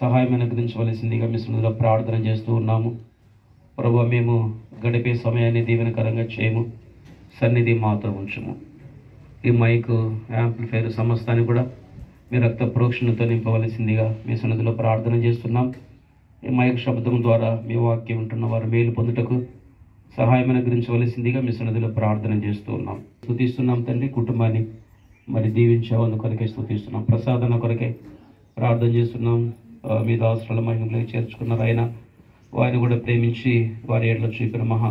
సహాయం అనుగ్రహించవలసిందిగా మీ సన్నిధిలో ప్రార్థన చేస్తూ ఉన్నాము. ప్రభువా, మేము గడిపే సమయాన్ని దీవెనకరంగా చేయము, సన్నిధి మాత్రం ఉంచము. ఈ మైక్ యాంప్లిఫైర్ సమస్తాన్ని కూడా మీ రక్త ప్రోక్షణతో నింపవలసిందిగా మీ సన్నిధిలో ప్రార్థన చేస్తున్నాం. ఈ మైక్ శబ్దం ద్వారా మీ వాక్యం ఉంటున్న వారు మేలు పొందుటకు సహాయం అనుగ్రహించవలసిందిగా మీ సన్నిధిలో ప్రార్థన చేస్తూ ఉన్నాం. స్తుతిస్తున్నాం తండ్రి. కుటుంబాన్ని మరి దీవించావు కొరకే స్తుతిస్తున్నాం. ప్రసాదన కొరకే ప్రార్థన చేస్తున్నాం. మీ దాసుల మహిమలోకి చేర్చుకున్నారు. ఆయన వారిని కూడా ప్రేమించి వారి ఏళ్ళ చూపిన మహా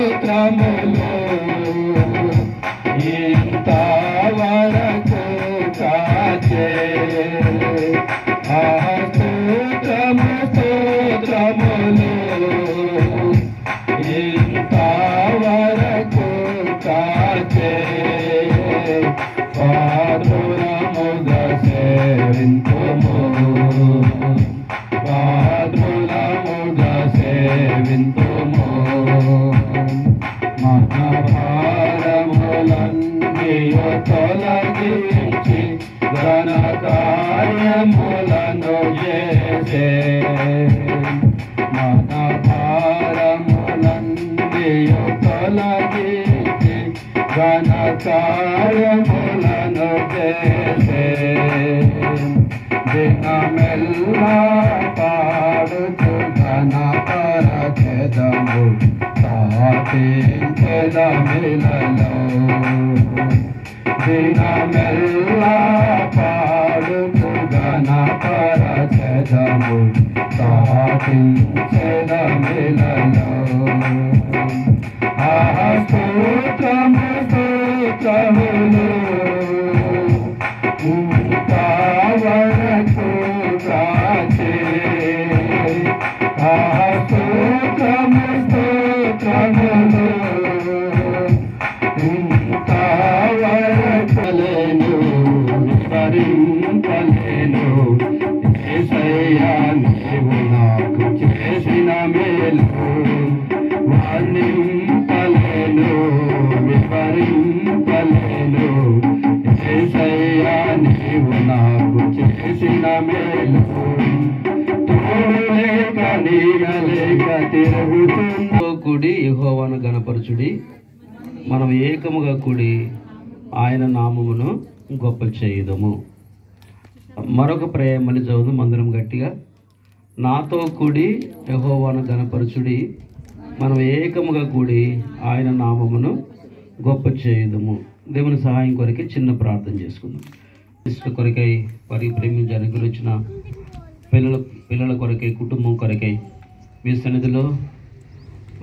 కూడి యెహోవాను గణపరచుడి, మనం ఏకముగా కూడి ఆయన నామమును గొప్ప చేయుదము. మరొక ప్రేమని చదువు మందిరం గట్టిగా. నాతో కూడి యెహోవాను గణపరచుడి, మనం ఏకముగా కూడి ఆయన నామమును గొప్ప చేయుదము. దేవుని సహాయం కొరకే చిన్న ప్రార్థన చేసుకుందాం. ఇష్ట కొరకై వారి ప్రేమించి అనుగ్రహించిన పిల్లల కొరకై, కుటుంబం కొరకై మీ సన్నిధిలో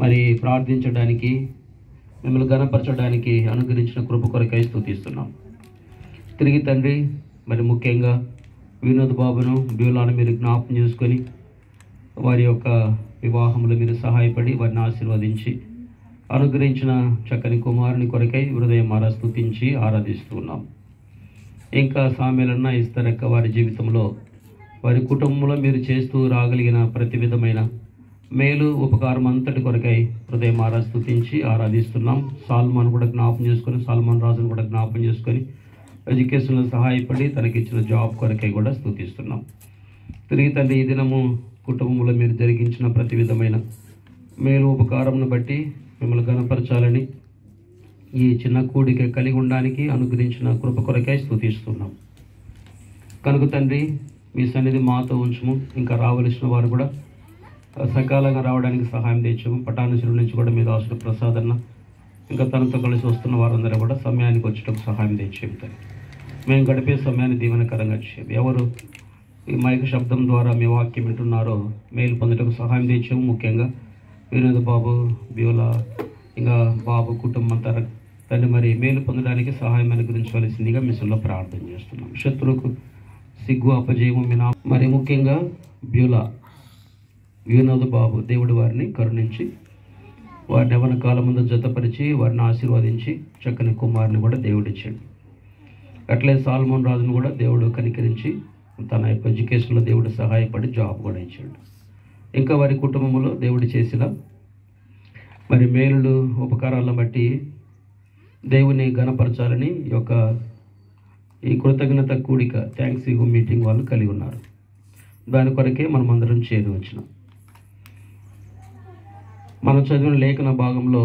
మరి ప్రార్థించడానికి, మిమ్మల్ని గణపరచడానికి అనుగ్రహించిన కృప కొరకై స్తుతిస్తున్నాం. తిరిగి తండ్రి, మరి ముఖ్యంగా వినోద్ బాబును, బ్యూలాను మీరు జ్ఞాపకం చేసుకొని వారి యొక్క వివాహంలో మీరు సహాయపడి వారిని ఆశీర్వదించి అనుగ్రహించిన చక్కని కుమారుని కొరకై హృదయమారా స్తుతించి ఆరాధిస్తున్నాం. ఇంకా సామెలన్న ఇస్తరక్క వారి జీవితంలో, వారి కుటుంబంలో మీరు చేస్తూ రాగలిగిన ప్రతి విధమైన మేలు ఉపకారం అంతటి కొరకై హృదయమారా స్తుతించి ఆరాధిస్తున్నాం. సాల్మాన్ కూడా జ్ఞాపకం చేసుకొని, సాల్మాన్ రాజును కూడా జ్ఞాపకం చేసుకొని ఎడ్యుకేషన్లో సహాయపడి తనకిచ్చిన జాబ్ కొరకై కూడా స్తుతిస్తున్నాం. తిరిగి తండ్రి, ఈ దినము కుటుంబంలో మీరు జరిగించిన ప్రతి విధమైన మేలు ఉపకారంను బట్టి మిమ్మల్ని గణపరచాలని, ఈ చిన్న కూడిక కలిగి ఉండడానికి అనుగ్రహించిన కృప కొరకై స్తుతిస్తున్నాం. కనుక తండ్రి, మీ సన్నిధి మాతో ఉంచుము. ఇంకా రావలసిన వారు కూడా సకాలంగా రావడానికి సహాయం తెచ్చాము. పటానుశుల నుంచి కూడా మీ దాసుడు ప్రసాదన్న, ఇంకా తనతో కలిసి వస్తున్న వారందరూ కూడా సమయానికి వచ్చేటప్పుడు సహాయం తెచ్చేపుతారు. మేము గడిపే సమయాన్ని దీవెనకరంగా చేయాలి. ఎవరు ఈ మైక్ శబ్దం ద్వారా మీ వాక్యం వింటున్నారో మేలు పొందటకు సహాయం తెచ్చాము. ముఖ్యంగా వినోద్ బాబు, బ్యూలా, ఇంకా బాబు కుటుంబం తండ్రి మరి మేలు పొందడానికి సహాయం అనుగ్రహించవలసిందిగా మిషన్లో ప్రార్థన చేస్తున్నాం. శత్రువుకు సిగ్గు అపజయము మరి ముఖ్యంగా బ్యూలా, వినోద్ బాబు, దేవుడు వారిని కరుణించి వారిని యవ్వన కాలం ముందు జతపరిచి వారిని ఆశీర్వదించి చక్కని కుమారుని కూడా దేవుడిచ్చాడు. అట్లే సాల్మోన్ రాజును కూడా దేవుడు కనికరించి తన యొక్క ఎడ్యుకేషన్లో దేవుడు సహాయపడి జాబ్ కూడా ఇచ్చాడు. ఇంకా వారి కుటుంబంలో దేవుడు చేసిన మరి మేలులు ఉపకారాలను బట్టి దేవుని ఘనపరచాలని ఈ కృతజ్ఞత కూడిక థ్యాంక్స్ గివింగ్ మీటింగ్ వాళ్ళు కలిగి ఉన్నారు. దాని కొరకే మనం అందరం చేరి వచ్చినాం. మనం చదివిన లేఖన భాగంలో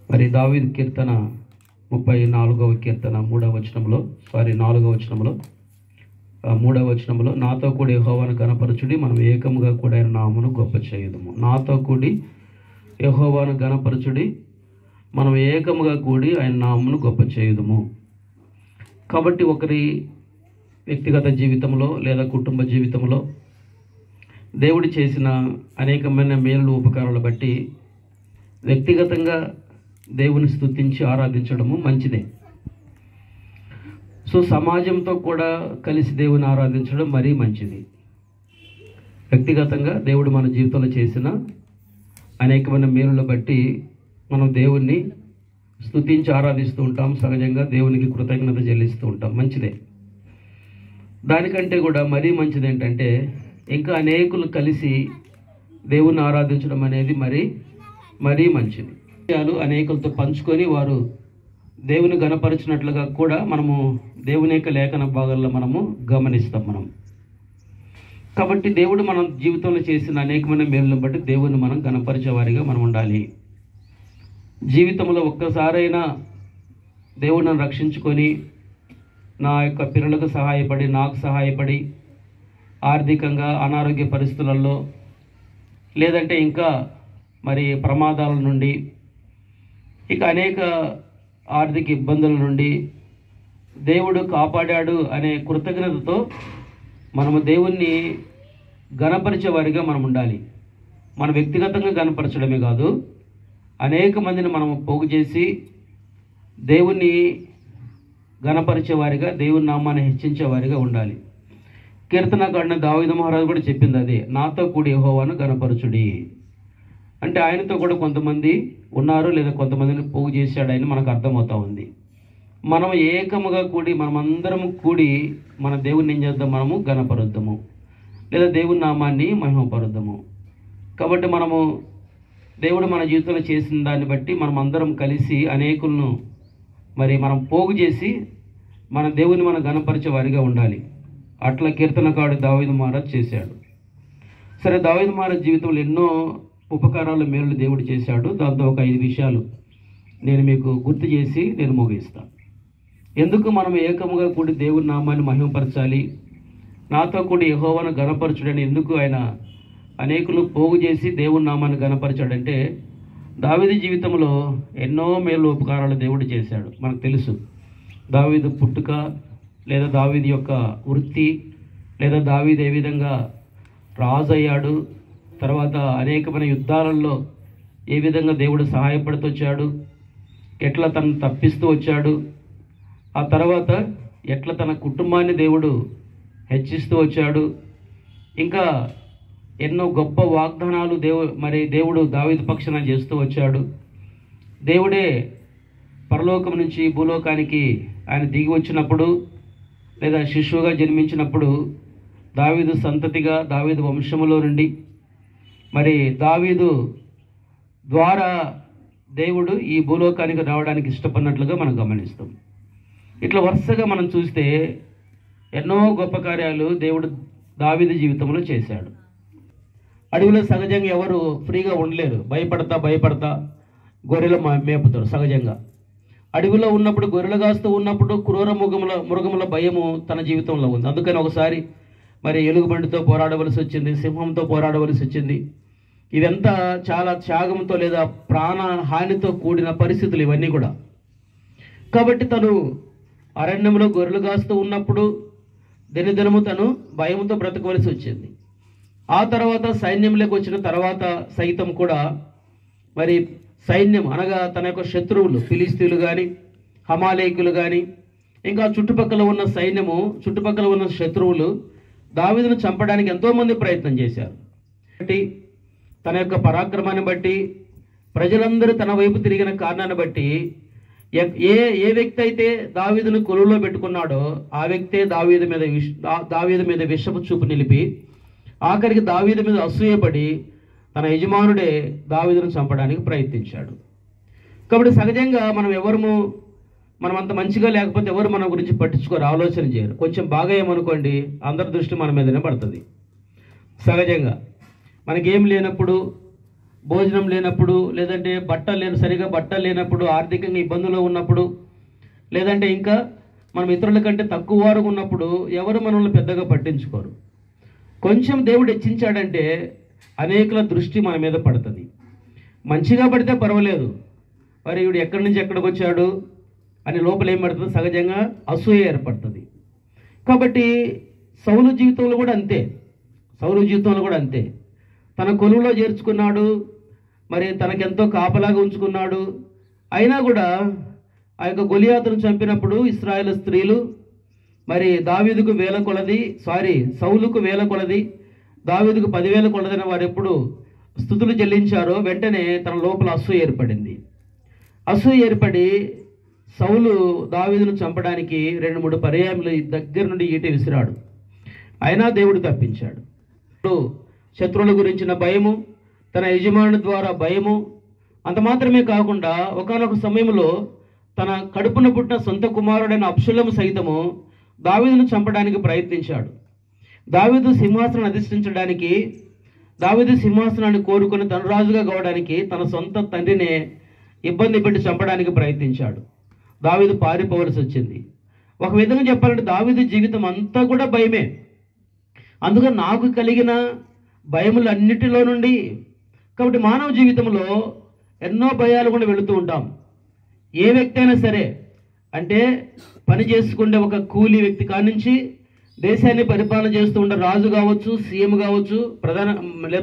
మరి దావీదు కీర్తన 34వ కీర్తన 3వ వచనంలో 3వ వచనంలో నాతో కూడి యెహోవాను గణపరచుడి, మనం ఏకముగా కూడా ఆయన నామమును గొప్ప చేయుదుము. నాతో కూడి యెహోవాను గణపరచుడి, మనం ఏకముగా కూడి ఆయన నామమును గొప్ప చేయుదుము. కాబట్టి ఒకరి వ్యక్తిగత జీవితంలో లేదా కుటుంబ జీవితంలో దేవుడు చేసిన అనేకమైన మేలు ఉపకారాలు బట్టి వ్యక్తిగతంగా దేవుని స్తుతించి ఆరాధించడము మంచిదే. సో సమాజంతో కూడా కలిసి దేవుని ఆరాధించడం మరీ మంచిది. వ్యక్తిగతంగా దేవుడు మన జీవితంలో చేసిన అనేకమైన మేలులను బట్టి మనం దేవుణ్ణి స్తుతించి ఆరాధిస్తూ ఉంటాం. సహజంగా దేవునికి కృతజ్ఞత చెల్లిస్తూ ఉంటాం, మంచిదే. దానికంటే కూడా మరీ మంచిది ఏంటంటే ఇంకా అనేకులు కలిసి దేవుణ్ణి ఆరాధించడం అనేది మరీ మంచిది. అనేకులతో పంచుకొని వారు దేవుని గణపరిచినట్లుగా కూడా మనము దేవుని యొక్క లేఖన భాగాల్లో మనము గమనిస్తాం. కాబట్టి దేవుడు మన జీవితంలో చేసిన అనేకమైన మేలులను బట్టి దేవుని మనం గణపరిచేవారిగా మనం ఉండాలి. జీవితంలో ఒక్కసారైనా దేవుడు నన్ను రక్షించుకొని నా యొక్క పిల్లలకు సహాయపడి నాకు సహాయపడి ఆర్థికంగా అనారోగ్య పరిస్థితులలో లేదంటే ఇంకా మరి ప్రమాదాల నుండి ఇక అనేక ఆర్థిక ఇబ్బందుల నుండి దేవుడు కాపాడాడు అనే కృతజ్ఞతతో మనము దేవుణ్ణి గణపరిచేవారిగా మనం ఉండాలి. మన వ్యక్తిగతంగా గణపరచడమే కాదు, అనేక మందిని మనము పోగు చేసి దేవుణ్ణి గణపరిచేవారిగా, దేవుని నామాన్ని హెచ్చించేవారిగా ఉండాలి. కీర్తనకారుడైన దావీదు మహారాజు కూడా చెప్పింది అదే, నాతో కూడి యెహోవాను గణపరచుడి. అంటే ఆయనతో కూడా కొంతమంది ఉన్నారు లేదా కొంతమందిని పోగు చేశాడు అని మనకు అర్థమవుతా ఉంది. మనం ఏకముగా కూడి మనమందరము కూడి మన దేవుని ఏం చేద్దాం, మనము గణపరుద్దాము లేదా దేవుని నామాన్ని మహిమపరుద్దాము. కాబట్టి మనము దేవుడు మన జీవితంలో చేసిన దాన్ని బట్టి మనం అందరం కలిసి అనేకులను మరి మనం పోగు చేసి మన దేవుని మనం గణపరిచే వారిగా ఉండాలి. అట్లా కీర్తనకారుడు దావీదు మహారాజు చేశాడు. సరే, దావీదు మహారాజు జీవితంలో ఎన్నో ఉపకారాలు మేలు దేవుడు చేశాడు. దాంతో ఒక 5 విషయాలు నేను మీకు గుర్తు చేసి నేను ముగిస్తాను. ఎందుకు మనం ఏకముగా కూడి దేవుని నామాన్ని మహిమపరచాలి, నాతో కూడి యెహోవాను గణపరచుడని ఎందుకు ఆయన అనేకులు పోగు చేసి దేవుని నామాన్ని గణపరిచాడంటే దావీదు జీవితంలో ఎన్నో మేలు ఉపకారాలు దేవుడు చేశాడు. మనకు తెలుసు దావీదు పుట్టుక లేదా దావీదు యొక్క వృత్తి లేదా దావీదు ఏ విధంగా రాజు అయ్యాడు, తర్వాత అనేకమైన యుద్ధాలలో ఏ విధంగా దేవుడు సహాయపడుతూ వచ్చాడు, ఎట్లా తను తప్పిస్తూ వచ్చాడు, ఆ తర్వాత ఎట్లా తన కుటుంబాన్ని దేవుడు హెచ్చిస్తూ వచ్చాడు, ఇంకా ఎన్నో గొప్ప వాగ్దానాలు దేవుడు దావీదు పక్షాన చేస్తూ వచ్చాడు. దేవుడే పరలోకం నుంచి భూలోకానికి ఆయన దిగి వచ్చినప్పుడు లేదా శిశువుగా జన్మించినప్పుడు దావీదు సంతతిగా దావీదు వంశములో నుండి మరి దావీదు ద్వారా దేవుడు ఈ భూలోకానికి రావడానికి ఇష్టపడినట్లుగా మనం గమనిస్తాం. ఇట్లా వరుసగా మనం చూస్తే ఎన్నో గొప్ప కార్యాలు దేవుడు దావీదు జీవితంలో చేశాడు. అడవిలో సహజంగా ఎవరు ఫ్రీగా ఉండలేరు, భయపడతా గొర్రెలు మేపుతాడు. సహజంగా అడవిలో ఉన్నప్పుడు గొర్రెలు కాస్తూ ఉన్నప్పుడు క్రూర మృగముల భయము తన జీవితంలో ఉంది. అందుకని ఒకసారి మరి ఎలుగుబంటితో పోరాడవలసి వచ్చింది, సింహంతో పోరాడవలసి వచ్చింది. ఇదంతా చాలా త్యాగంతో లేదా ప్రాణ హానితో కూడిన పరిస్థితులు ఇవన్నీ కూడా. కాబట్టి తను అరణ్యంలో గొర్రెలు కాస్తూ ఉన్నప్పుడు దినదినము తను భయంతో బ్రతకవలసి వచ్చింది. ఆ తర్వాత సైన్యంలోకి వచ్చిన తర్వాత సైతం కూడా మరి సైన్యం అనగా తన యొక్క శత్రువులు ఫిలిస్తీన్లు కానీ హమాలేకులు కానీ ఇంకా చుట్టుపక్కల ఉన్న సైన్యము, చుట్టుపక్కల ఉన్న శత్రువులు దావీదును చంపడానికి ఎంతోమంది ప్రయత్నం చేశారు. కాబట్టి తన యొక్క పరాక్రమాన్ని బట్టి ప్రజలందరూ తన వైపు తిరిగిన కారణాన్ని బట్టి ఏ వ్యక్తి అయితే దావీదును కొలువులో పెట్టుకున్నాడో ఆ వ్యక్తే దావీదు మీద విషపు చూపు నిలిపి ఆఖరికి దావీదు మీద అసూయపడి తన యజమానుడే దావీదును చంపడానికి ప్రయత్నించాడు. కాబట్టి సహజంగా మనం ఎవరము మనం అంత మంచిగా లేకపోతే ఎవరు మన గురించి పట్టించుకోరు, ఆలోచన చేయరు. కొంచెం బాగా ఏమనుకోండి అందరి దృష్టి మన మీదనే పడుతుంది. సహజంగా మనకేం లేనప్పుడు, భోజనం లేనప్పుడు, లేదంటే సరిగా బట్టలు లేనప్పుడు, ఆర్థికంగా ఇబ్బందులు ఉన్నప్పుడు, లేదంటే ఇంకా మనం ఇతరుల కంటే తక్కువ వారు ఉన్నప్పుడు ఎవరు మనల్ని పెద్దగా పట్టించుకోరు. కొంచెం దేవుడు హెచ్చించాడంటే అనేకుల దృష్టి మన మీద పడుతుంది. మంచిగా పడితే పర్వాలేదు, మరి వీడు ఎక్కడి నుంచి ఎక్కడికి వచ్చాడు అని లోపల ఏం పడుతుంది, సహజంగా అసూయ ఏర్పడుతుంది. కాబట్టి సౌలు జీవితంలో కూడా అంతే. తన కొలువులో చేర్చుకున్నాడు, మరి తనకెంతో కాపలాగా ఉంచుకున్నాడు. అయినా కూడా ఆ యొక్క గొలియాతును చంపినప్పుడు ఇశ్రాయేలు స్త్రీలు మరి సౌలుకు 1000 కొలది, దావీదుకు 10,000 కొలదని వారు ఎప్పుడు స్తుతులు చెల్లించారో వెంటనే తన లోపల అసూయ ఏర్పడి సౌలు దావీదును చంపడానికి 2-3 పర్యాయములు దగ్గర నుండి ఈట విసిరాడు. అయినా దేవుడు తప్పించాడు. శత్రువుల గురించిన భయము, తన యజమానుని ద్వారా భయము, అంత మాత్రమే కాకుండా ఒకానొక సమయంలో తన కడుపున పుట్టిన సొంత కుమారుడైన అబ్షలోము సైతము దావీదును చంపడానికి ప్రయత్నించాడు. దావీదు సింహాసనాన్ని అధిష్ఠించడానికి, దావీదు సింహాసనాన్ని కోరుకుని తన రాజుగా కావడానికి తన సొంత తండ్రినే ఇబ్బంది పెట్టి చంపడానికి ప్రయత్నించాడు. దావీదు పారిపోవలసి వచ్చింది. ఒక విధంగా చెప్పాలంటే దావీదు జీవితం అంతా కూడా భయమే. అందుకని నాకు కలిగిన భయములన్నిటిలో నుండి, కాబట్టి మానవ జీవితంలో ఎన్నో భయాలు కూడా వెళుతూ ఉంటాం. ఏ వ్యక్తి అయినా సరే, అంటే పని చేసుకుంటే ఒక కూలీ వ్యక్తి కానించి దేశాన్ని పరిపాలన చేస్తూ ఉండే రాజు కావచ్చు, సీఎం కావచ్చు,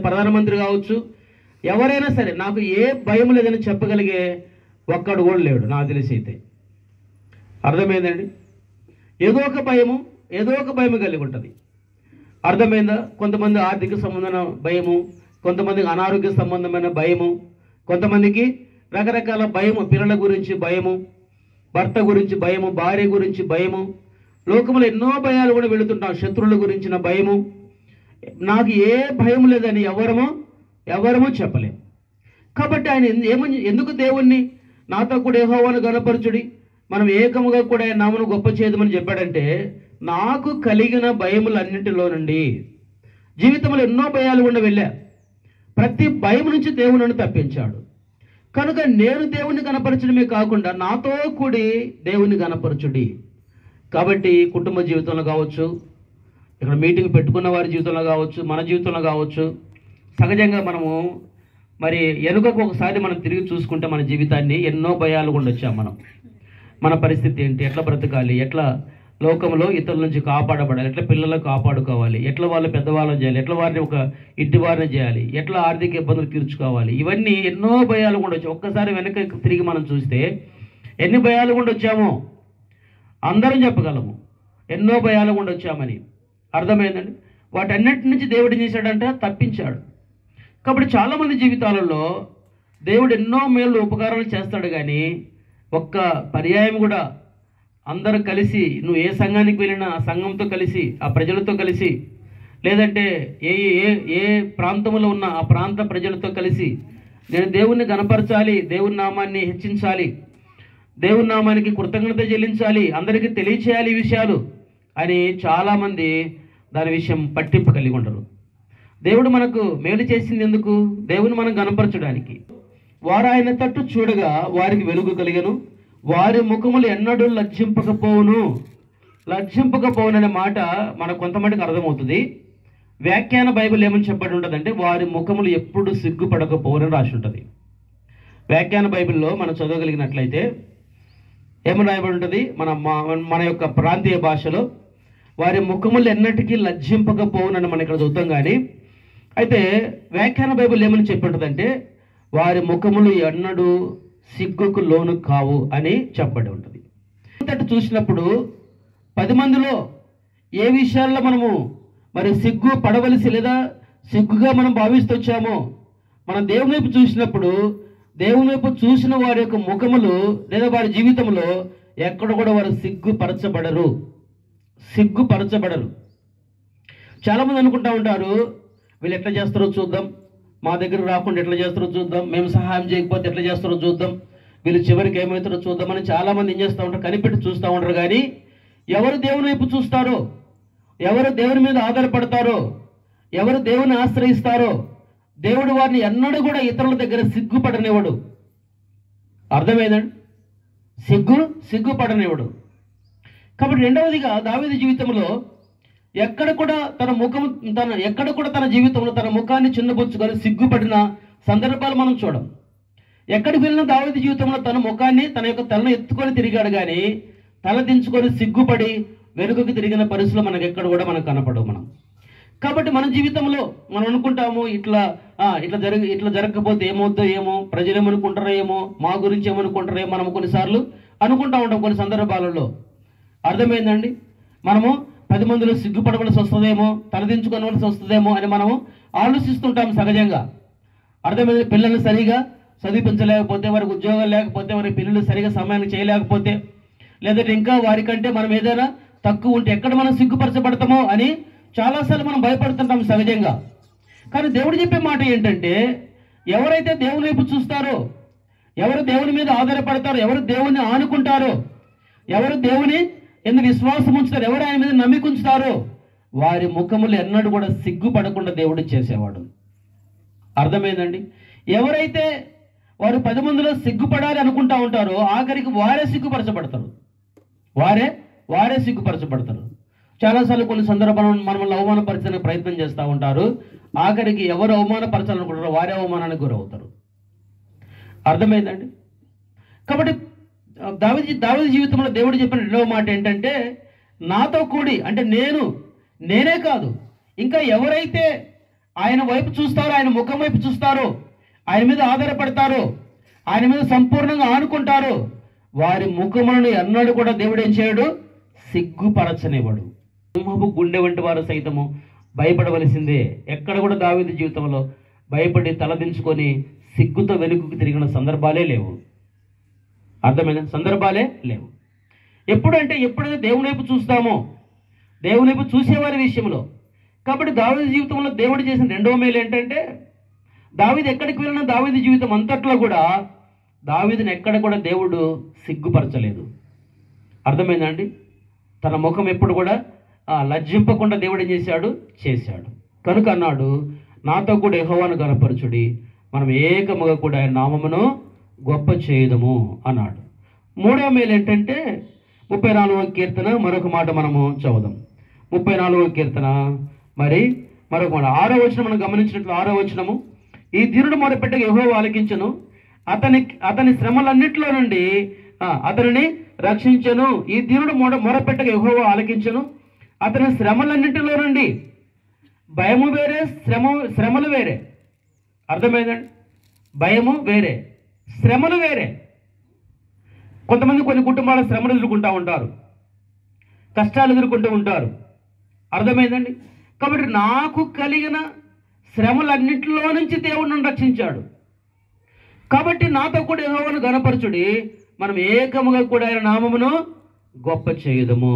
ప్రధానమంత్రి కావచ్చు, ఎవరైనా సరే నాకు ఏ భయం లేదని చెప్పగలిగే ఒక్కడు కూడా లేడు నాకు తెలిసి. అయితే అర్థమైందండి? ఏదో ఒక భయము కలిగి ఉంటుంది. అర్థమైందా? కొంతమంది ఆర్థిక సంబంధమైన భయము, కొంతమందికి అనారోగ్య సంబంధమైన భయము, కొంతమందికి రకరకాల భయము, పిల్లల గురించి భయము, భర్త గురించి భయము, భార్య గురించి భయము, లోకంలో ఎన్నో భయాలు కూడా వెళుతుంటాం. శత్రువుల గురించిన భయము. నాకు ఏ భయం లేదని ఎవరము చెప్పలేం. కాబట్టి ఆయన ఎందుకు దేవుణ్ణి నాతో కూడా యెహోవాను గణపరచుడి, మనం ఏకముగా కూడా ఆయన నామను గొప్ప చేయదమని చెప్పాడంటే, నాకు కలిగిన భయములన్నింటిలో నుండి జీవితంలో ఎన్నో భయాలు కూడా వెళ్ళా. ప్రతి భయం నుంచి దేవుడు నన్ను తప్పించాడు. కనుక నేను దేవుణ్ణి గణపరచడమే కాకుండా నాతో కూడి దేవుణ్ణి గణపరచుడి. కాబట్టి కుటుంబ జీవితంలో కావచ్చు, ఇక్కడ మీటింగ్ పెట్టుకున్న వారి జీవితంలో కావచ్చు, మన జీవితంలో కావచ్చు, సహజంగా మనము మరి వెనుకకు ఒకసారి మనం తిరిగి చూసుకుంటే మన జీవితాన్ని ఎన్నో భయాలు కూడా వచ్చాం. మన పరిస్థితి ఏంటి, ఎట్లా బ్రతకాలి, ఎట్లా లోకంలో ఇతరుల నుంచి కాపాడబడాలి, ఎట్లా పిల్లలకు కాపాడుకోవాలి, ఎట్లా వాళ్ళు పెద్దవాళ్ళని చేయాలి, ఎట్లా వారిని ఒక ఇంటి వారిని చేయాలి, ఎట్లా ఆర్థిక ఇబ్బందులు తీర్చుకోవాలి, ఇవన్నీ ఎన్నో భయాలు కూడా వచ్చాయి. ఒక్కసారి వెనక తిరిగి మనం చూస్తే ఎన్ని భయాలు కూడా వచ్చామో అందరం చెప్పగలము. ఎన్నో భయాలు కూడా వచ్చామని. అర్థమైందండి? వాటన్నిటి నుంచి దేవుడు ఏం చేశాడంటే తప్పించాడు. కాబట్టి చాలామంది జీవితాలలో దేవుడు ఎన్నో మేలు ఉపకారాలు చేస్తాడు, కానీ ఒక్క పర్యాయం కూడా అందరూ కలిసి, నువ్వు ఏ సంఘానికి వెళ్ళినా ఆ సంఘంతో కలిసి, ఆ ప్రజలతో కలిసి, లేదంటే ఏ ఏ ఏ ప్రాంతంలో ఉన్న ఆ ప్రాంత ప్రజలతో కలిసి నేను దేవుణ్ణి గణపరచాలి, దేవుని నామాన్ని హెచ్చించాలి, దేవుని నామానికి కృతజ్ఞత చెల్లించాలి, అందరికీ తెలియచేయాలి ఈ విషయాలు అని చాలామంది దాని విషయం పట్టింపు కలిగి ఉండరు. దేవుడు మనకు మేలు చేసింది ఎందుకు? దేవుని మనం గణపరచడానికి. వారు ఆయన తట్టు చూడగా వారికి వెలుగు కలిగను, వారి ముఖములు ఎన్నడూ లజ్జింపకపోవును అనే మాట మనకు కొంతమందికి అర్థమవుతుంది. వ్యాఖ్యాన బైబిల్ ఏమని చెప్పబడి ఉంటుంది అంటే, వారి ముఖములు ఎప్పుడు సిగ్గుపడకపోవని రాసి ఉంటుంది. వ్యాఖ్యాన బైబిల్లో మనం చదవగలిగినట్లయితే ఏమని రాయబడి ఉంటుంది, మన యొక్క ప్రాంతీయ భాషలో వారి ముఖములు ఎన్నటికీ లజ్జింపకపోవునని మనం ఇక్కడ చూద్దాం. కానీ అయితే వ్యాఖ్యాన బైబిల్ ఏమని చెప్పి ఉంటుందంటే, వారి ముఖములు ఎన్నడూ సిగ్గుకు లోను కావు అని చెప్పబడి ఉంటుంది. చూసినప్పుడు 10 మందిలో ఏ విషయాల్లో మనము మరి సిగ్గు పడవలసి లేదా సిగ్గుగా మనం భావిస్తూ వచ్చామో, మనం దేవుని వైపు చూసినప్పుడు దేవుని వైపు చూసిన వారి యొక్క ముఖములు లేదా వారి జీవితంలో ఎక్కడ కూడా వారు సిగ్గుపరచబడరు. చాలామంది అనుకుంటా ఉంటారు, వీళ్ళు ఎట్లా చేస్తారో చూద్దాం, మా దగ్గర రాకుండా ఎట్లా చేస్తారో చూద్దాం, మేము సహాయం చేయకపోతే ఎట్లా చేస్తారో చూద్దాం, వీళ్ళు చివరికి ఏమవుతారో చూద్దామని చాలామంది ఏం చేస్తూ ఉంటారు, కనిపెట్టి చూస్తూ ఉంటారు. కానీ ఎవరు దేవుని వైపు చూస్తారో, ఎవరు దేవుని మీద ఆధారపడతారో, ఎవరు దేవుని ఆశ్రయిస్తారో దేవుడు వారిని ఎన్నడూ కూడా ఇతరుల దగ్గర సిగ్గుపడనివ్వడు. అర్థమైందండి? సిగ్గుపడనివ్వడు. కాబట్టి రెండవదిగా దావీదు జీవితంలో ఎక్కడ కూడా తన జీవితంలో తన ముఖాన్ని చిన్నబుచ్చుకొని సిగ్గుపడిన సందర్భాలు మనం చూడం. ఎక్కడికి వెళ్ళిన దావీదు జీవితంలో తన ముఖాన్ని, తన యొక్క తలను ఎత్తుకొని తిరిగాడు. కానీ తల దించుకొని సిగ్గుపడి వెనుకకు తిరిగిన పరిస్థితులు మనకు ఎక్కడ కూడా మనకు కనపడవు మనం. కాబట్టి మన జీవితంలో మనం అనుకుంటాము, ఇట్లా జరగకపోతే ఏమవుద్దో ఏమో, ప్రజలు ఏమనుకుంటారో ఏమో, మా గురించి ఏమనుకుంటారో ఏమో, మనం కొన్నిసార్లు అనుకుంటా ఉంటాం కొన్ని సందర్భాలలో. అర్థమైందండి? మనము 10 మందిలో సిగ్గుపడవలసి వస్తుందేమో, తలదించుకోవలసి వస్తుందేమో అని మనము ఆలోచిస్తుంటాం సహజంగా. అర్థమైంది? పిల్లల్ని సరిగా చదివించలేకపోతే, వారికి ఉద్యోగాలు లేకపోతే, వారి పిల్లలు సరిగా సమయానికి చేయలేకపోతే, లేదంటే ఇంకా వారికంటే మనం ఏదైనా తక్కువ ఉంటే ఎక్కడ మనం సిగ్గుపరచబడతామో అని చాలాసార్లు మనం భయపడుతుంటాం సహజంగా. కానీ దేవుడు చెప్పే మాట ఏంటంటే, ఎవరైతే దేవుని వైపు చూస్తారో, ఎవరు దేవుని మీద ఆధారపడతారో, ఎవరు దేవుని ఆనుకుంటారో, ఎవరు దేవుని ఎందుకు విశ్వాసం ఉంచుతారో, ఎవరు ఆయన మీద నమ్మిక ఉంచుతారో వారి ముఖములు ఎన్నడూ కూడా సిగ్గుపడకుండా దేవుడు చేసేవాడు. అర్థమైందండి? ఎవరైతే వారు 10 మందిలో సిగ్గుపడాలి అనుకుంటా ఉంటారో ఆఖరికి వారే సిగ్గుపరచబడతారు. వారే సిగ్గుపరచబడతారు. చాలాసార్లు కొన్ని సందర్భాలను మనల్ని అవమానపరచడానికి ప్రయత్నం చేస్తూ ఉంటారు. ఆఖరికి ఎవరు అవమానపరచాలనుకుంటారో వారే అవమానానికి గురవుతారు. అర్థమైందండి? కాబట్టి దావీదు జీవితంలో దేవుడు చెప్పిన రెండవ మాట ఏంటంటే, నాతో కూడి, అంటే నేనే కాదు, ఇంకా ఎవరైతే ఆయన వైపు చూస్తారో, ఆయన ముఖం వైపు చూస్తారో, ఆయన మీద ఆధారపడతారో, ఆయన మీద సంపూర్ణంగా ఆనుకుంటారో వారి ముఖములను ఎన్నడూ కూడా దేవుడు ఏం చేయడు, సిగ్గుపరచనివ్వడు. సింహపు గుండె వంటి వారు సైతము భయపడవలసిందే. ఎక్కడ కూడా దావీదు జీవితంలో భయపడి తలదించుకొని సిగ్గుతో వెనుకకు తిరిగిన సందర్భాలే లేవు. అర్థమైన సందర్భాలే లేవు. ఎప్పుడైతే దేవుని వైపు చూస్తామో, దేవుని వైపు చూసేవారి విషయంలో. కాబట్టి దావీదు జీవితంలో దేవుడు చేసిన రెండవ మేలు ఏంటంటే, దావీదు ఎక్కడికి వెళ్ళినా దావీదు జీవితం అంతట్లో కూడా దావీదుని ఎక్కడ కూడా దేవుడు సిగ్గుపరచలేదు. అర్థమైందండి? తన ముఖం ఎప్పుడు కూడా లజ్జింపకుండా దేవుడు ఏం చేశాడు. కనుక అన్నాడు, నాతో కూడా యెహోవాను గనపరచుడి, మనం ఏకముగా కూడా ఆయన నామమును గొప్ప చేయదము అన్నాడు. మూడవ మేలు ఏంటంటే 34వ కీర్తన మరొక మాట మనము చదువుదాం. 34వ కీర్తన మరొక మాట 6వ వచనం మనం గమనించినట్లు 6వ వచనము, ఈ దీనుడు మొరపెట్టగా యెహోవా ఆలకించెను, అతని శ్రమలన్నిటిలో నుండి అతనిని రక్షించెను. ఈ దీనుడు మొరపెట్టగా యెహోవా ఆలకించెను, అతని శ్రమలన్నింటిలో నుండి. భయము వేరే, శ్రమలు వేరే. అర్థమైందండి? భయము వేరే, శ్రమలు వేరే. కొంతమంది కొన్ని కుటుంబాల శ్రమలు ఎదుర్కొంటూ ఉంటారు, కష్టాలు ఎదుర్కొంటూ ఉంటారు. అర్థమైందండి? కాబట్టి నాకు కలిగిన శ్రమలన్నింటిలో నుంచి దేవుడు నన్ను రక్షించాడు. కాబట్టి నాతో కూడా యెహోవాను గనపరచుడి, మనం ఏకముగా కూడా ఆయన నామమును గొప్ప చేయదము.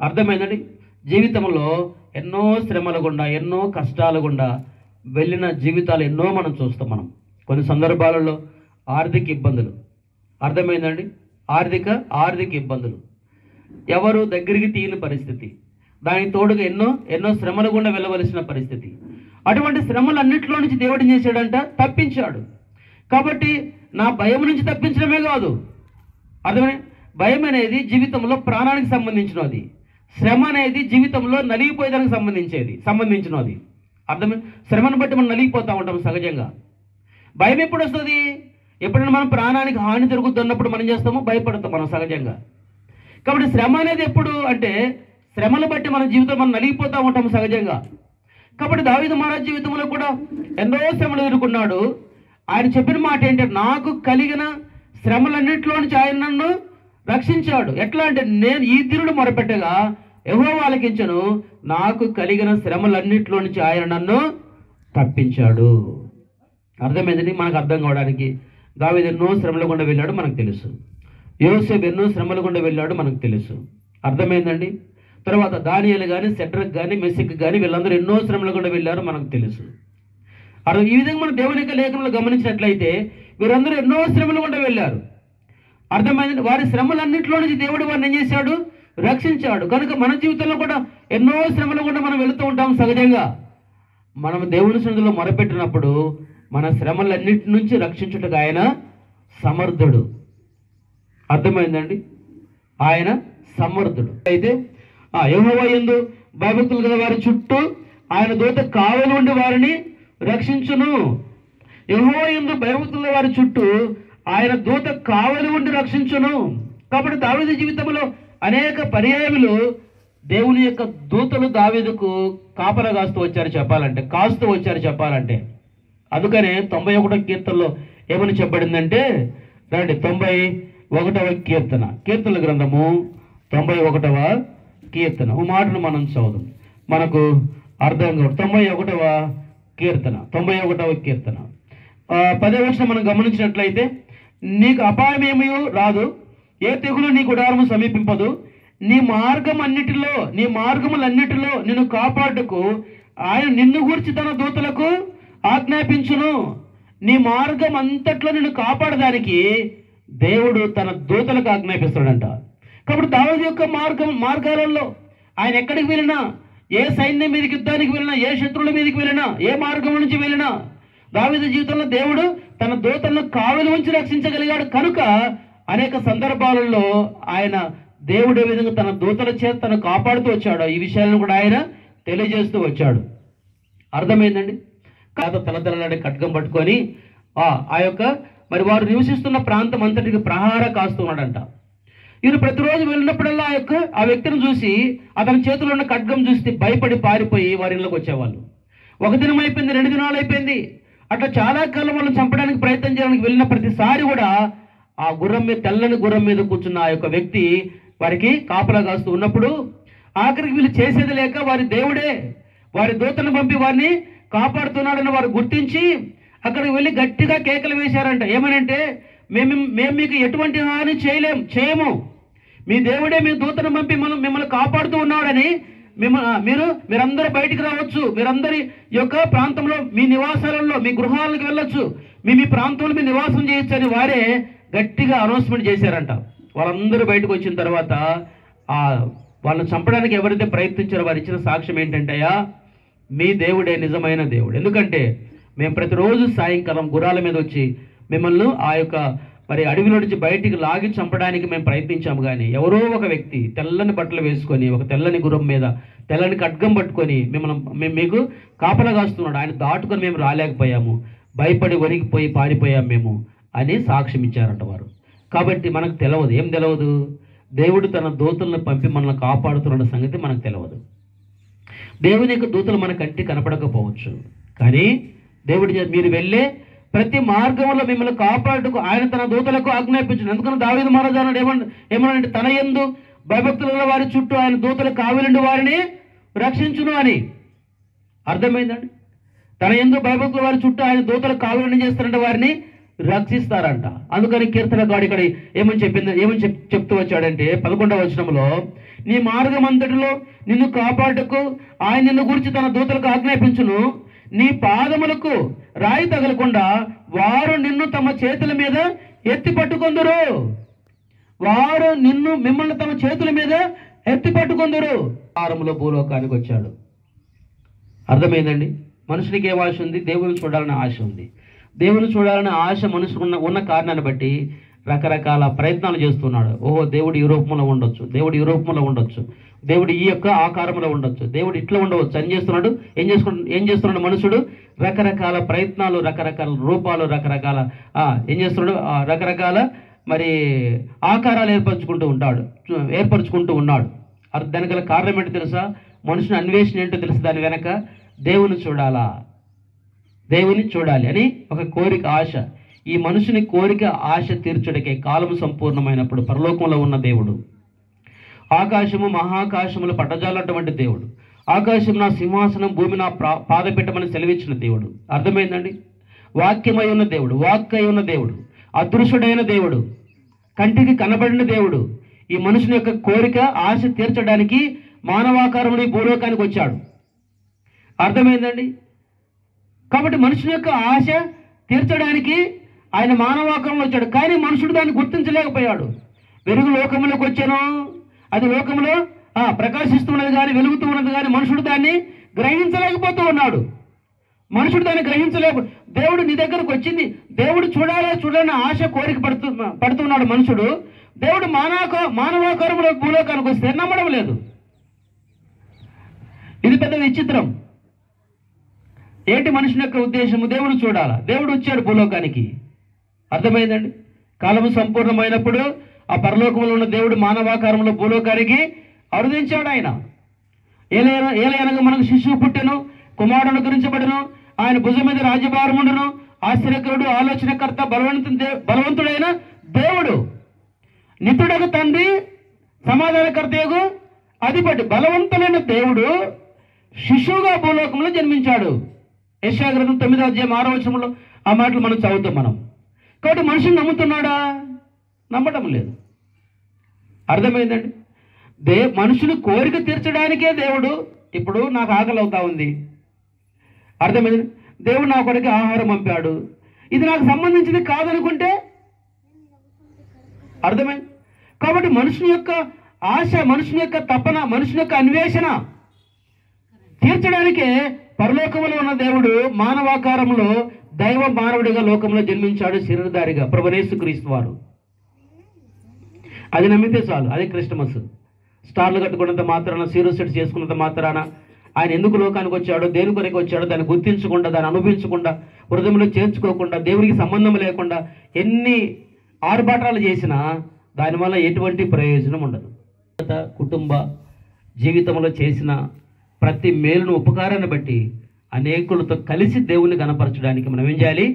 అర్థమైందండి? జీవితంలో ఎన్నో శ్రమల గుండా, ఎన్నో కష్టాల గుండా వెళ్ళిన జీవితాలు ఎన్నో మనం చూస్తాం. మనం కొన్ని సందర్భాలలో ఆర్థిక ఇబ్బందులు. అర్థమైందండి? ఆర్థిక ఇబ్బందులు, ఎవరు దగ్గరికి తీయని పరిస్థితి, దానికి తోడుగా ఎన్నో శ్రమల గుండా వెళ్ళవలసిన పరిస్థితి. అటువంటి శ్రమలన్నింటిలో నుంచి దేవుడు ఏం చేశాడంట, తప్పించాడు. కాబట్టి నా భయం నుంచి తప్పించడమే కాదు, అర్థమే, భయం అనేది జీవితంలో ప్రాణానికి సంబంధించినది, శ్రమ అనేది జీవితంలో నలిగిపోయేదానికి సంబంధించినది. అర్థమే? శ్రమను బట్టి మనం నలిగిపోతూ ఉంటాం సహజంగా. భయం ఎప్పుడు వస్తుంది? ఎప్పుడైనా మనం ప్రాణానికి హాని జరుగుతున్నప్పుడు మనం చేస్తామో భయపడతాం మనం సహజంగా. కాబట్టి శ్రమ అనేది ఎప్పుడు అంటే, శ్రమను బట్టి మన జీవితం మనం నలిగిపోతూ ఉంటాం సహజంగా. కాబట్టి దావీదు మహారాజు జీవితంలో కూడా ఎన్నో శ్రమలు ఎదుర్కొన్నాడు. ఆయన చెప్పిన మాట ఏంటంటే, నాకు కలిగిన శ్రమలన్నింటిలో నుంచి ఆయన నన్ను రక్షించాడు. ఎట్లా అంటే, నేను ఈ దీనుడు మొరపెట్టగా యెహోవా ఆలకించెను, నాకు కలిగిన శ్రమలన్నింటిలో నుంచి ఆయన నన్ను తప్పించాడు. అర్థమైందండి? మనకు అర్థం కావడానికి దావీదు ఎన్నో శ్రమల గుండా వెళ్ళాడు మనకు తెలుసు. యోసేపు ఎన్నో శ్రమల గుండా వెళ్ళాడు మనకు తెలుసు. అర్థమైందండి? తర్వాత దానియేలు కానీ, షడ్రక్ కానీ, మెషక్ కానీ వీళ్ళందరూ ఎన్నో శ్రమల గుండా వెళ్ళారు మనకు తెలుసు. ఈ విధంగా మనం దేవుని యొక్క లేఖనంలో గమనించినట్లయితే వీరందరూ ఎన్నో శ్రమల గుండా వెళ్ళారు. అర్థమైందండి. వారి శ్రమలన్నింటిలో నుంచి దేవుడు వారిని ఏం చేశాడు? రక్షించాడు. కనుక మన జీవితంలో కూడా ఎన్నో శ్రమలు కూడా మనం వెళుతూ ఉంటాం. సహజంగా మనం దేవుని సన్నిధిలో మొరపెట్టినప్పుడు మన శ్రమలన్నింటి నుంచి రక్షించుటకు ఆయన సమర్థుడు. అర్థమైందండి? ఆయన సమర్థుడు. అయితే యెహోవా యందు భయభక్తులు గల వారి చుట్టూ ఆయన దూత కావలి ఉండి వారిని రక్షించును. యెహోవా యందు భయభక్తుల వారి చుట్టూ ఆయన దూత కావలి ఉండి రక్షించును. కాబట్టి దావీదు జీవితంలో అనేక పర్యాయములు దేవుని యొక్క దూతలు దావీదుకు కాపలా కాస్తూ వచ్చారు చెప్పాలంటే. అందుకనే 91వ కీర్తనలో ఏమని చెప్పబడిందంటే, రండి 91వ కీర్తన, కీర్తనల గ్రంథము 91వ కీర్తన. ఓ మాటను మనం చదువు, మనకు అర్థం కాదు. 91వ కీర్తన 10వ వచనం మనం గమనించినట్లయితే, నీకు అపాయమేమీ రాదు, ఏ తెగులు నీ గుడారము సమీపింపదు, నీ మార్గములన్నిటిలో నిన్ను కాపాడుటకు ఆయన నిన్ను గూర్చి తన దూతలకు ఆజ్ఞాపించును. నీ మార్గం అంతట్లో నిన్ను కాపాడడానికి దేవుడు తన దూతలకు ఆజ్ఞాపిస్తాడంట. కాబట్టి దావీదు యొక్క మార్గాలలో ఆయన ఎక్కడికి వెళ్ళినా, ఏ సైన్యం మీదకి యుద్ధానికి వెళ్ళినా, ఏ శత్రువుల మీదకి వెళ్ళినా, ఏ మార్గం నుంచి వెళ్ళినా దావీదు జీవితంలో దేవుడు తన దూతలను కావలి ఉంచి రక్షించగలిగాడు. కనుక అనేక సందర్భాలలో ఆయన దేవుడు ఏ విధంగా తన దూతల చేత తను కాపాడుతూ వచ్చాడో ఈ విషయాలను కూడా ఆయన తెలియజేస్తూ వచ్చాడు. అర్థమైందండి? కాదు తలతలలాడే ఖడ్గం పట్టుకొని ఆ యొక్క మరి వారు నివసిస్తున్న ప్రాంతం అంతటికి ప్రహార కాస్తున్నాడంట. ఈయన ప్రతిరోజు వెళ్ళినప్పుడల్లా ఆ వ్యక్తిని చూసి అతని చేతిలో ఉన్న ఖడ్గం చూసి భయపడి పారిపోయి వారి ఇళ్ళకి వచ్చేవాళ్ళు. 1 దినం అయిపోయింది, 2 దినాలు అయిపోయింది, అట్లా చాలా కాలం వాళ్ళని చంపడానికి ప్రయత్నం చేయడానికి వెళ్ళిన ప్రతిసారి కూడా ఆ గుర్రం మీద, తెల్లని గుర్రం మీద కూర్చున్న ఆ యొక్క వ్యక్తి వారికి కాపలా కాస్తూ ఉన్నప్పుడు ఆఖరికి వీళ్ళు చేసేది లేక వారి దేవుడే వారి దూతను పంపి వారిని కాపాడుతున్నాడని వారు గుర్తించి అక్కడికి వెళ్ళి గట్టిగా కేకలు వేశారంట. ఏమనంటే, మేము మీకు ఎటువంటి హాని చేయము, మీ దేవుడే మీ దూతను పంపి మిమ్మల్ని కాపాడుతూ ఉన్నాడని మీరందరూ బయటికి రావచ్చు, మీరందరి యొక్క ప్రాంతంలో మీ నివాసాలలో మీ గృహాలకు వెళ్ళొచ్చు, మీ ప్రాంతంలో మీ నివాసం చేయొచ్చు అని వారే గట్టిగా అనౌన్స్మెంట్ చేశారంట. వాళ్ళందరూ బయటకు వచ్చిన తర్వాత వాళ్ళని చంపడానికి ఎవరైతే ప్రయత్నించారో వారు ఇచ్చిన సాక్ష్యం ఏంటంటే, మీ దేవుడే నిజమైన దేవుడు. ఎందుకంటే మేము ప్రతిరోజు సాయంకాలం గుర్రాల మీద వచ్చి మిమ్మల్ని ఆ యొక్క మరి అడవిలో నుంచి బయటికి లాగి చంపడానికి మేము ప్రయత్నించాము, కానీ ఎవరో ఒక వ్యక్తి తెల్లని బట్టలు వేసుకొని ఒక తెల్లని గుర్రం మీద తెల్లని ఖడ్గం పట్టుకొని మేము మీకు కాపలా కాస్తున్నాడు, ఆయన దాటుకొని మేము రాలేకపోయాము, భయపడి వణికిపోయి పారిపోయాము మేము అని సాక్ష్యం ఇచ్చారంట వారు. కాబట్టి మనకు తెలియదు, ఏం తెలియదు? దేవుడు తన దూతలను పంపి మనల్ని కాపాడుతున్న సంగతి మనకు తెలియదు. దేవుని యొక్క దూతలు మన కంటికి కనపడకపోవచ్చు, కానీ దేవుడు మీరు వెళ్ళే ప్రతి మార్గంలో మిమ్మల్ని కాపాడుటకు ఆయన తన దూతలకు ఆజ్ఞాపించను. ఎందుకని దావీదు మహారాజు అన్నాడు, ఏమన్నాడంటే, తన యందు భయభక్తుల వారి చుట్టూ ఆయన దూతలు కావలిండి వారిని రక్షించును అని. అర్థమైందండి? తన యందు భయభక్తుల వారి చుట్టూ ఆయన దూతలు కావలిండి చేస్తారంటే వారిని రక్షిస్తారంట. అందుకని కీర్తనకారుడు ఇక్కడ ఏమని చెప్తూ వచ్చాడంటే 11వ వచనంలో, నీ మార్గం అంతటిలో నిన్ను కాపాడుటకు ఆయన నిన్ను గురించి తన దూతలకు ఆజ్ఞాపించును, నీ పాదములకు రాయి తగలకుండా వారు నిన్ను తమ చేతుల మీద ఎత్తి పట్టుకొందురు. మిమ్మల్ని తమ చేతుల మీద ఎత్తి పట్టుకొందురు. ఆరంలో భూలోకానికి వచ్చాడు. అర్థమైందండి? మనుషునికి ఏం ఆశ ఉంది? దేవుని చూడాలనే ఆశ ఉంది. దేవుని చూడాలనే ఆశ మనుషుకు ఉన్న కారణాన్ని బట్టి రకరకాల ప్రయత్నాలు చేస్తున్నాడు. ఓహో, దేవుడు ఈ రూపంలో ఉండొచ్చు, దేవుడు ఈ రూపంలో ఉండొచ్చు, దేవుడు ఈ యొక్క ఆకారంలో ఉండొచ్చు, దేవుడు ఇట్లా ఉండవచ్చు అని చేస్తున్నాడు. ఏం చేస్తున్నాడు మనుషుడు? రకరకాల ప్రయత్నాలు, రకరకాల రూపాలు, రకరకాల మరి ఆకారాలు ఏర్పరచుకుంటూ ఉన్నాడు. దానికి గల కారణం ఏంటో తెలుసా? మనుషుని అన్వేషణ ఏంటో తెలుసు. దాని వెనక దేవుని చూడాలి అని ఒక కోరిక, ఆశ. ఈ మనుషుని కోరిక, ఆశ తీర్చుడికే కాలం సంపూర్ణమైనప్పుడు పరలోకంలో ఉన్న దేవుడు, ఆకాశము మహాకాశములు పట్టజాలటువంటి దేవుడు, ఆకాశం నా సింహాసనం, భూమి నా పాద పెట్టమని సెలవిచ్చిన దేవుడు. అర్థమైందండి? వాక్యమై ఉన్న దేవుడు, వాక్కై ఉన్న దేవుడు, అదృశ్యుడైన దేవుడు, కంటికి కనబడిన దేవుడు ఈ మనుషుని యొక్క కోరిక, ఆశ తీర్చడానికి మానవాకారంలో ఈ భూలోకానికి వచ్చాడు. అర్థమైందండి? కాబట్టి మనుషుని యొక్క ఆశ తీర్చడానికి ఆయన మానవాకారంలో వచ్చాడు, కానీ మనుషుడు దాన్ని గుర్తించలేకపోయాడు. వెలుగు లోకంలోకి వచ్చాను, అది లోకంలో ప్రకాశిస్తున్నది కానీ వెలుగుతూ ఉన్నది కానీ మనుషుడు దాన్ని గ్రహించలేకపోతూ ఉన్నాడు. మనుషుడు దాన్ని గ్రహించలేక దేవుడు నీ దగ్గరకు వచ్చింది, దేవుడు చూడాలని ఆశ కోరిక పడుతున్నాడు మనుషుడు. దేవుడు మానవాకారంలో భూలోకానికి వస్తే నమ్మడం లేదు. ఇది పెద్ద విచిత్రం. ఏంటి మనుషుని యొక్క ఉద్దేశము? దేవుడు చూడాలా, దేవుడు వచ్చాడు భూలోకానికి. అర్థమైందండి? కాలము సంపూర్ణమైనప్పుడు ఆ పరలోకంలో ఉన్న దేవుడు మానవాకారంలో భూలోకానికి అరుదించాడు. ఆయన ఏలయనగా మనకు శిశువు పుట్టెను, కుమారుడు గురించబడును, ఆయన భుజం మీద రాజ్యభారముండును, ఆశ్చర్యకరుడు, ఆలోచనకర్త, బలవంతుడైన దేవుడు, నిత్యుడకు తండ్రి, సమాధానకర్తయగు అధిపతి. బలవంతులైన దేవుడు శిశువుగా భూలోకంలో జన్మించాడు. యెషయా గ్రంథం 9వ అధ్యాయం 6వ వచనంలో ఆ మాటలు మనం చదువుతాం మనం. కాబట్టి మనుషులు నమ్ముతున్నాడా? నమ్మటం లేదు. అర్థమైందండి? మనుషులు కోరిక తీర్చడానికే దేవుడు, ఇప్పుడు నాకు ఆకలి అవుతా ఉంది, అర్థమైంది, దేవుడు నా కొరకు ఆహారం పంపాడు, ఇది నాకు సంబంధించింది కాదనుకుంటే అర్థమైంది. కాబట్టి మనుషుని యొక్క ఆశ, మనుషుని యొక్క తపన, మనుషుని యొక్క అన్వేషణ తీర్చడానికే పరలోకంలో ఉన్న దేవుడు మానవాకారంలో దైవ మానవుడిగా లోకంలో జన్మించాడు, శరీరధారిగా, ప్రభువైన యేసుక్రీస్తు వారు. అది నమ్మితే చాలు. అదే క్రిస్టమస్. స్టార్లు కట్టుకున్నంత మాత్రాన, సీరో సెట్స్ చేసుకున్నంత మాత్రాన ఆయన ఎందుకు లోకానికి వచ్చాడో, దేని కొరకు వచ్చాడో దాన్ని గుర్తించకుండా, దాన్ని అనుభవించకుండా, హృదయంలో చేర్చుకోకుండా, దేవునికి సంబంధం లేకుండా ఎన్ని ఆర్భాటాలు చేసినా దానివల్ల ఎటువంటి ప్రయోజనం ఉండదు. కుటుంబ జీవితంలో చేసిన ప్రతి మేలును, ఉపకారాన్ని బట్టి అనేకులతో కలిసి దేవుని కనపరచడానికి మనం ఏం చేయాలి?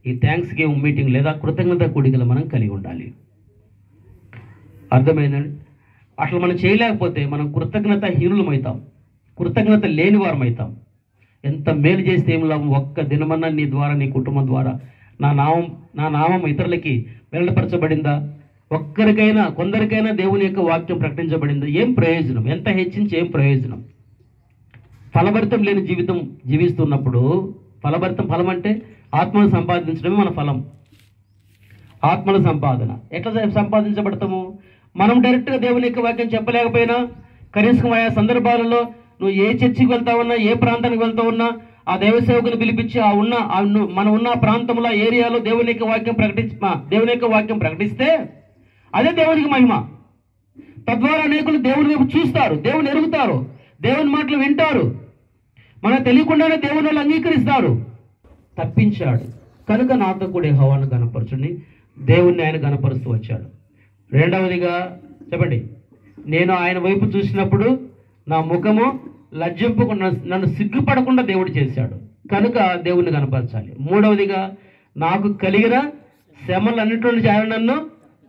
ఈ థ్యాంక్స్ గివింగ్ మీటింగ్ లేదా కృతజ్ఞత కూడికలు మనం కలిగి ఉండాలి. అర్థమైందండి? అట్లా మనం చేయలేకపోతే మనం కృతజ్ఞత హీనులమవుతాం, కృతజ్ఞత లేని వారం అవుతాం. ఎంత మేలు చేస్తే ఏం లాభం? ఒక్క దినమన్నా నీ ద్వారా, నీ కుటుంబం ద్వారా నా నామం ఇతరులకి వెల్లడిపరచబడిందా? ఒక్కరికైనా, కొందరికైనా దేవుని యొక్క వాక్యం ప్రకటించబడిందా? ఏం ప్రయోజనం? ఎంత హెచ్చించి ఏం ప్రయోజనం? ఫలభరితం లేని జీవితం జీవిస్తున్నప్పుడు, ఫలం అంటే ఆత్మను సంపాదించడమే మన ఫలం. ఆత్మల సంపాదన ఎట్లా సంపాదించబడతాము? మనం డైరెక్ట్గా దేవుని యొక్క వాక్యం చెప్పలేకపోయినా, కనీసం ఆయా సందర్భాలలో నువ్వు ఏ చర్చికి వెళ్తా ఉన్నా, ఏ ప్రాంతానికి వెళ్తా ఉన్నా, ఆ దైవ సేవకుని పిలిపించి మనం ఉన్న ప్రాంతంలో, ఏరియాలో దేవుని యొక్క వాక్యం ప్రకటిస్తే అదే దేవునికి మహిమ. తద్వారా అనేకులు దేవుని వైపు చూస్తారు, దేవుని ఎరుగుతారు, దేవుని మాటలు వింటారు, మనకు తెలియకుండానే దేవుని వాళ్ళు అంగీకరిస్తారు. తప్పించాడు కనుక నాతో కూడా యెహోవాను గణపరచుని, దేవుణ్ణి ఆయన గణపరుస్తూ వచ్చాడు. రెండవదిగా చెప్పండి, నేను ఆయన వైపు చూసినప్పుడు నా ముఖము లజ్జింపకుండా, నన్ను సిగ్గుపడకుండా దేవుడు చేశాడు కనుక దేవుణ్ణి కనపరచాలి. మూడవదిగా, నాకు కలిగిన శ్రమలన్నింటి నుంచి ఆయన నన్ను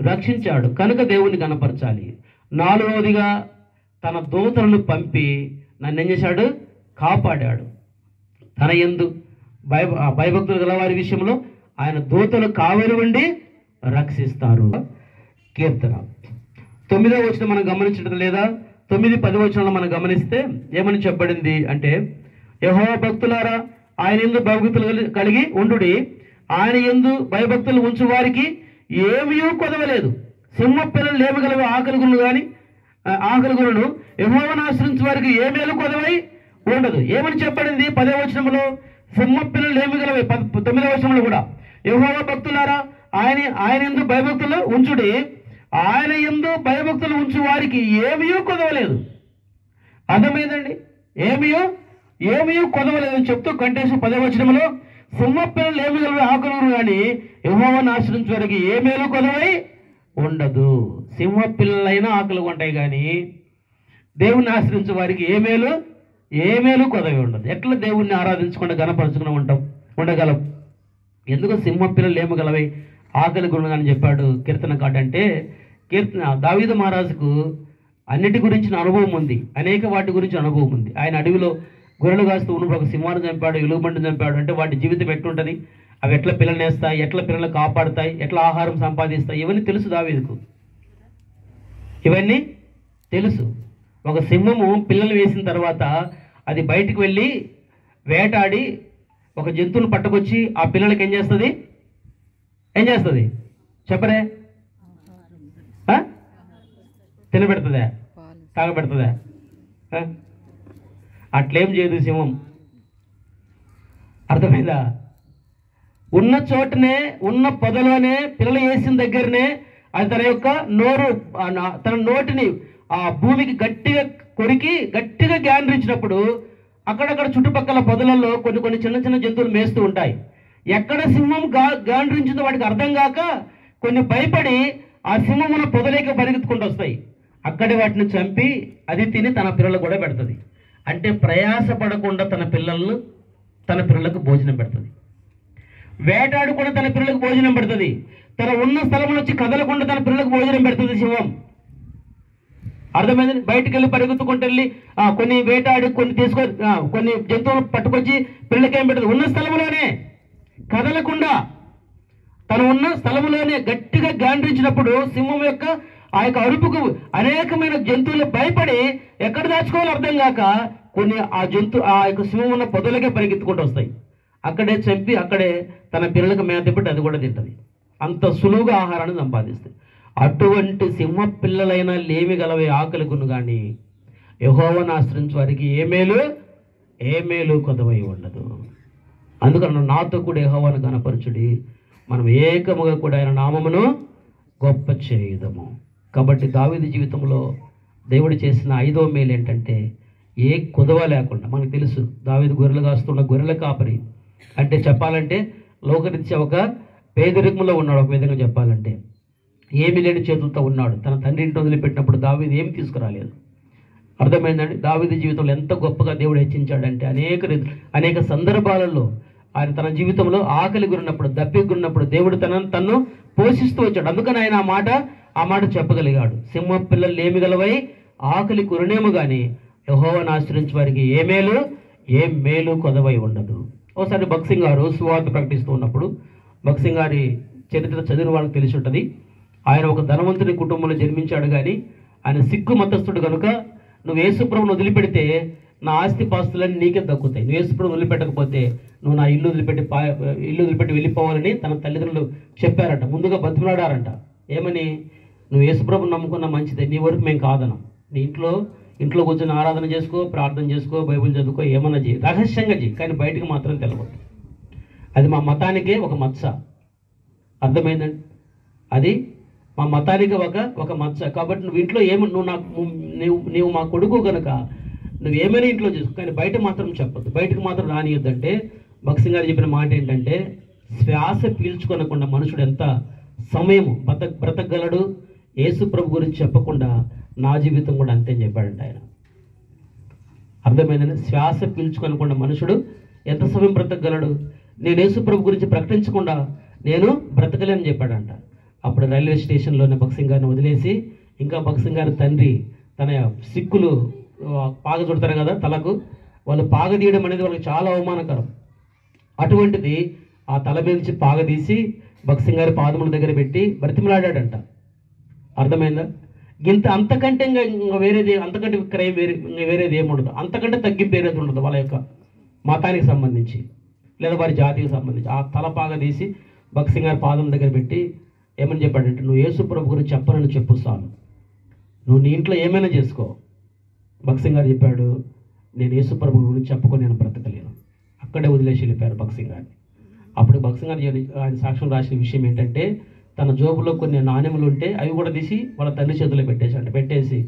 రక్షించాడు కనుక దేవుణ్ణి కనపరచాలి. నాలుగవదిగా, తన దూతలను పంపి నన్ను ఏం చేశాడు? కాపాడాడు. తన యందు భయభక్తులు గల వారి విషయంలో ఆయన దూతలు కావలి ఉండి రక్షిస్తారు. కీర్తన 9వ వచనం మనం గమనించడం లేదా? 9-10 వచనాలు మనం గమనిస్తే ఏమని చెప్పబడింది అంటే, యెహోవా భక్తులారా, ఆయన యందు భయభక్తులు కలిగి ఉండుడి, ఆయన యందు భయభక్తులు ఉంచు వారికి ఏమీ కొదవలేదు. సింహ పిల్లలు లేవగలవి ఆకలి గురును యెహోవాను ఆశ్రయించే వారికి ఏ మేలు కొదవై ఉండదు. ఏమని చెప్పబడింది 10వ వచనంలో? సింహ పిల్లలు లేవగలవి. 9వ వచనంలో కూడా యెహోవా భక్తులారా, ఆయన యందు భయభక్తులు ఉంచుడి, ఆయన యందు భయభక్తులు ఉంచు వారికి ఏమీ కొదవలేదు. అర్థమైందండి? ఏమీ కొదవలేదని చెప్తూ కంటేసి 10వ వచనంలో సింహ పిల్లలు ఏమిగలవి ఆకలి కానీ యెహోవాను ఆశ్రయించే వారికి ఏ మేలు కొదవై ఉండదు. సింహ పిల్లలైనా ఆకలి ఉంటాయి కానీ దేవుణ్ణి ఆశ్రయించే వారికి ఏ మేలు కొదవి ఉండదు. ఎట్లా దేవుణ్ణి ఆరాధించకుండా గణపరచుకుని ఉండగలం? ఎందుకు సింహ పిల్లలు ఏమగలవై ఆకలి గుణగాని చెప్పాడు కీర్తనకాడు అంటే, దావీదు మహారాజుకు అన్నిటి గురించిన అనుభవం ఉంది, అనేక వాటి గురించి అనుభవం ఉంది. ఆయన అడవిలో గొర్రెలు కాస్తూ ఉన్నప్పుడు ఒక సింహాన్ని చంపాడు, ఎలుగుబంటిని చంపాడు. అంటే వాటి జీవితం ఎట్లుంటుంది, అవి ఎట్లా పిల్లల్ని వేస్తాయి, ఎట్లా పిల్లల్ని కాపాడుతాయి, ఎట్లా ఆహారం సంపాదిస్తాయి, ఇవన్నీ తెలుసు దావీదుకు. ఇవన్నీ తెలుసు. ఒక సింహము పిల్లలు వేసిన తర్వాత అది బయటికి వెళ్ళి వేటాడి ఒక జంతువును పట్టుకొచ్చి ఆ పిల్లలకి ఏం చేస్తుంది? ఏం చేస్తుంది చెప్పరే? తినబెడుతుందా? తాగబెడుతుందా? అట్లేం చేయదు సింహం. అర్థమైందా? ఉన్న చోటనే, ఉన్న పొదలోనే, పిల్లలు వేసిన దగ్గరనే అది తన యొక్క నోరు, తన నోటిని ఆ భూమికి గట్టిగా కొరికి గట్టిగా గాండ్రించినప్పుడు అక్కడక్కడ చుట్టుపక్కల పొదలలో కొన్ని కొన్ని చిన్న చిన్న జంతువులు మేస్తూ ఉంటాయి. ఎక్కడ సింహం గాండ్రించిందో వాటికి అర్థం కాక కొన్ని భయపడి ఆ సింహం మన పొదలేక పరిగెత్తుకుంటూ వస్తాయి. అక్కడే వాటిని చంపి అది తిని తన పిల్లలకు కూడా పెడుతుంది. అంటే ప్రయాసపడకుండా తన పిల్లలకు భోజనం పెడుతుంది. వేటాడుకుండా తన పిల్లలకు భోజనం పెడుతుంది. తన ఉన్న స్థలం నుంచి కదలకుండా తన పిల్లలకు భోజనం పెడుతుంది సింహం. అర్థమైంది? బయటికి వెళ్ళి పరిగెత్తుకుంటూ వెళ్ళి కొన్ని వేటాడి కొన్ని తీసుకొని కొన్ని జంతువులు పట్టుకొచ్చి పిల్లలకేం పెడుతుంది? ఉన్న స్థలంలోనే కదలకుండా తను ఉన్న స్థలంలోనే గట్టిగా గాండ్రించినప్పుడు సింహం యొక్క ఆ యొక్క అరుపుకు అనేకమైన జంతువులు భయపడి ఎక్కడ దాచుకోవాలో అర్థం కాక కొన్ని ఆ యొక్క సింహం ఉన్న పొదలకే పరిగెత్తుకుంటూ వస్తాయి. అక్కడే చంపి అక్కడే తన పిల్లలకు మేత పెట్టి అది కూడా తింటుంది. అంత సులువుగా ఆహారాన్ని సంపాదిస్తాయి. అటువంటి సింహ పిల్లలైన లేమి గలవే ఆకలికును కానీ యెహోవాను ఆశ్రయించు వారికి ఏ మేలు కొదవై ఉండదు. అందుకని నాతో కూడా యెహోవాను గణపరచుడి, మనం ఏకముగా కూడా ఆయన నామమును గొప్ప చేయుదము. కాబట్టి దావీదు జీవితంలో దేవుడు చేసిన 5వ మేలు ఏంటంటే ఏ కొదవ లేకుండా. మనకు తెలుసు దావీదు గొర్రెలు కాస్తున్న గొర్రెల కాపరి. అంటే చెప్పాలంటే లోకరీత్యా ఒక పేదరికంలో ఉన్నాడు. ఒక విధంగా చెప్పాలంటే ఏమి లేని చేతులతో ఉన్నాడు. తన తండ్రి ఇంటి వదిలిపెట్టినప్పుడు దావీదు ఏమి తీసుకురాలేదు. అర్థమైందండి? దావీదు జీవితంలో ఎంత గొప్పగా దేవుడు హెచ్చించాడంటే అనేక సందర్భాలలో ఆయన తన జీవితంలో ఆకలి గురినప్పుడు, దప్పికి గురినప్పుడు దేవుడు తన్ను పోషిస్తూ వచ్చాడు. అందుకని ఆయన ఆ మాట చెప్పగలిగాడు. సింహ పిల్లలు లేమి గలవై ఆకలి కురునేమో కానీ యెహోవాను ఆశ్రయించే వారికి ఏ మేలు కొదవై ఉండదు. ఒకసారి భక్సింగ్ గారు సువార్త ప్రకటిస్తూ ఉన్నప్పుడు, భక్సింగ్ గారి చరిత్ర చదివిన వాళ్ళకి తెలిసి ఉంటుంది. ఆయన ఒక ధనవంతుని కుటుంబంలో జన్మించాడు. కానీ ఆయన సిక్కు మతస్థుడు కనుక నువ్వు యేసుప్రభుని వదిలిపెడితే నా ఆస్తి పాస్తులన్నీ నీకే దక్కుతాయి, నువ్వు యేసుప్రభుని వదిలిపెట్టకపోతే నువ్వు నా ఇల్లు వదిలిపెట్టి వెళ్ళిపోవాలని తన తల్లిదండ్రులు చెప్పారంట. ముందుగా బతిమలాడారంట. ఏమని? నువ్వు యేసుప్రభుని నమ్ముకున్న మంచిదే, నీ వరకు మేము కాదనం. నీ ఇంట్లో కూర్చొని ఆరాధన చేసుకో, ప్రార్థన చేసుకో, బైబిల్ చదువుకో, ఏమన్నా చేయి, రహస్యంగా చేయి, కానీ బయటకు మాత్రం తెలవద్దు. అది మా మతానికే ఒక మచ్చ. అర్థమైందండి? అది మా మతానికి ఒక మచ్చ. కాబట్టి నువ్వు ఇంట్లో నువ్వు మా కొడుకు కనుక నువ్వేమైనా ఇంట్లో చేసుకో, కానీ బయట మాత్రం చెప్పద్దు, బయటకు మాత్రం రానియొద్దంటే భక్సింగ్ గారు చెప్పిన మాట ఏంటంటే శ్వాస పీల్చుకొనకుండా మనుషుడు ఎంత సమయము బ్రతకగలడు, యేసు ప్రభు గురించి చెప్పకుండా నా జీవితం కూడా అంతే అని చెప్పాడంట ఆయన. అర్థమైందని? శ్వాస పీల్చుకొనకుండా మనుషుడు ఎంత సమయం బ్రతకగలడు? నేను యేసు ప్రభు గురించి ప్రకటించకుండా నేను బ్రతకలేని చెప్పాడంట. అప్పుడు రైల్వే స్టేషన్లోనే భక్సింగ్ గారిని వదిలేసి, ఇంకా భక్సింగ్ గారి తండ్రి తన సిక్కులు పాగ చుడతారు కదా తలకు, వాళ్ళు పాగ తీయడం అనేది వాళ్ళకి చాలా అవమానకరం. అటువంటిది ఆ తల మీద నుంచి పాగ తీసి భక్సింగ్ గారి పాదముల దగ్గర పెట్టి బ్రతిమలాడాడంట. అర్థమైందా? అంతకంటే ఇంకా వేరేది, అంతకంటే క్రైమ్ వేరేది ఏముండదు, అంతకంటే తగ్గింపు వేరేది ఉండదు వాళ్ళ యొక్క మతానికి సంబంధించి లేదా వారి జాతికి సంబంధించి. ఆ తలపాగ తీసి భక్సింగ్ గారి పాదం దగ్గర పెట్టి ఏమని చెప్పాడంటే, నువ్వు యేసు ప్రభు గురించి చెప్పనని చెప్పు చాలు, నువ్వు నీ ఇంట్లో ఏమైనా చేసుకో. భక్సింగ్ గారు చెప్పాడు, నేను యేసు ప్రభు గురించి చెప్పుకొని నేను బ్రతకలేను. అక్కడే వదిలేసి వెళ్ళిపోయారు భక్సింగ్ గారిని. అప్పుడు భక్సింగ్ గారు ఆయన సాక్ష్యం రాసిన విషయం ఏంటంటే, తన జోబులో కొన్ని నాణ్యములు ఉంటే అవి కూడా తీసి వాళ్ళ తండ్రి చేతిలో పెట్టేసి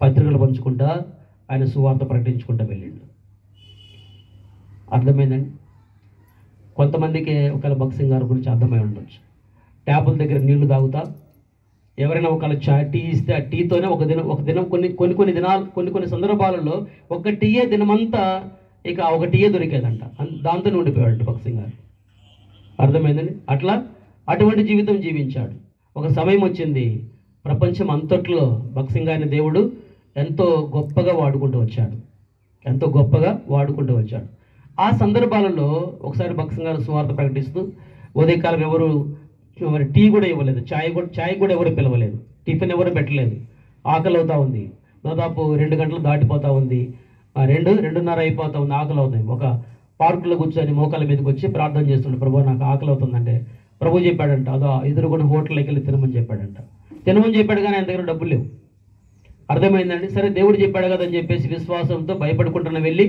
పత్రికలు పంచుకుంటా ఆయన సువార్త ప్రకటించుకుంటూ వెళ్ళిండు. అర్థమైందండి? కొంతమందికి ఒకవేళ భక్సింగ్ గారి గురించి అర్థమై ఉండొచ్చు. ట్యాపుల దగ్గర నీళ్లు తాగుతా, ఎవరైనా ఒకవేళ టీ ఇస్తే ఆ టీతోనే ఒక దినం కొన్ని దినాలు కొన్ని సందర్భాలలో ఒక టీయే దినమంతా ఇక ఒక టీయే దొరికేదంట, దాంతోనే ఉండిపోయాడు భక్సింగ్ గారు. అర్థమైందండి? అటువంటి జీవితం జీవించాడు. ఒక సమయం వచ్చింది, ప్రపంచం అంతట్లో భక్సింగ్ గారిని దేవుడు ఎంతో గొప్పగా వాడుకుంటూ వచ్చాడు. ఆ సందర్భాలలో ఒకసారి భక్సింగ్ గారు సువార్త ప్రకటిస్తూ ఉదయకాలం ఎవరు టీ కూడా ఇవ్వలేదు, ఛాయ్ కూడా ఎవరు పిలవలేదు, టిఫిన్ ఎవరు పెట్టలేదు. ఆకలి అవుతా ఉంది, దాదాపు 2 గంటలు దాటిపోతూ ఉంది, 2:30 అయిపోతా ఉంది, ఆకలి అవుతుంది. ఒక పార్కులో కూర్చొని మోకాల మీదకి వచ్చి ప్రార్థన చేస్తుండే, ప్రభు నాకు ఆకలి అవుతుందంటే ప్రభు చెప్పాడంట, అదో ఎదురుకొని హోటల్లోకి వెళ్ళి తినమని చెప్పాడంట. తినమని చెప్పాడు కానీ ఆయన దగ్గర డబ్బులు లేవు. అర్థమైందండి. సరే దేవుడు చెప్పాడు కదా అని చెప్పేసి విశ్వాసంతో భయపడుకుంటున్న వెళ్ళి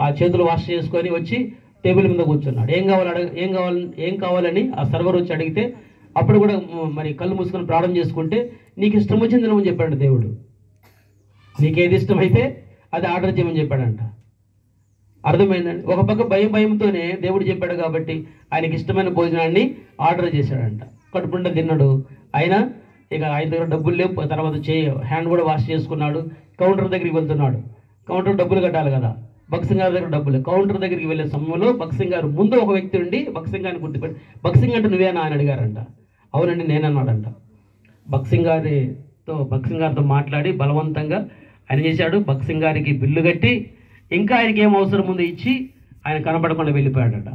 ఆ చేతులు వాష్ చేసుకొని వచ్చి టేబుల్ మీద కూర్చున్నాడు. ఏం కావాలని ఆ సర్వర్ వచ్చి అడిగితే అప్పుడు కూడా మరి కళ్ళు మూసుకొని ప్రార్థన చేసుకుంటే నీకు ఇష్టం వచ్చింది తినమని చెప్పాడు దేవుడు. నీకేది ఇష్టమైతే అది ఆర్డర్ చేయమని చెప్పాడంట. అర్థమైందండి. ఒక పక్క భయంతోనే దేవుడు చెప్పాడు కాబట్టి ఆయనకి ఇష్టమైన భోజనాన్ని ఆర్డర్ చేశాడంట. కడుపుండా తిన్నాడు. ఆయన ఆయన దగ్గర డబ్బులు లేవు. తర్వాత హ్యాండ్ కూడా వాష్ చేసుకున్నాడు. కౌంటర్ దగ్గరికి వెళ్తున్నాడు. కౌంటర్ డబ్బులు కట్టాలి కదా. భక్సింగ్ గారి దగ్గర డబ్బులు. కౌంటర్ దగ్గరికి వెళ్ళే సమయంలో భక్సింగ్ గారు ముందు ఒక వ్యక్తి ఉండి భక్సింగ్ గారిని గుర్తుపెట్టి, భక్సింగ్ అంటే నువ్వేనా అని అడిగారంట. అవునండి నేనన్నాడంట. భక్సింగ్ గారితో మాట్లాడి బలవంతంగా ఆయన చేశాడు. భక్సింగ్ గారికి బిల్లు కట్టి ఇంకా ఆయనకి ఏం అవసరం ఉందో ఇచ్చి ఆయన కనపడకుండా వెళ్ళిపోయాడట.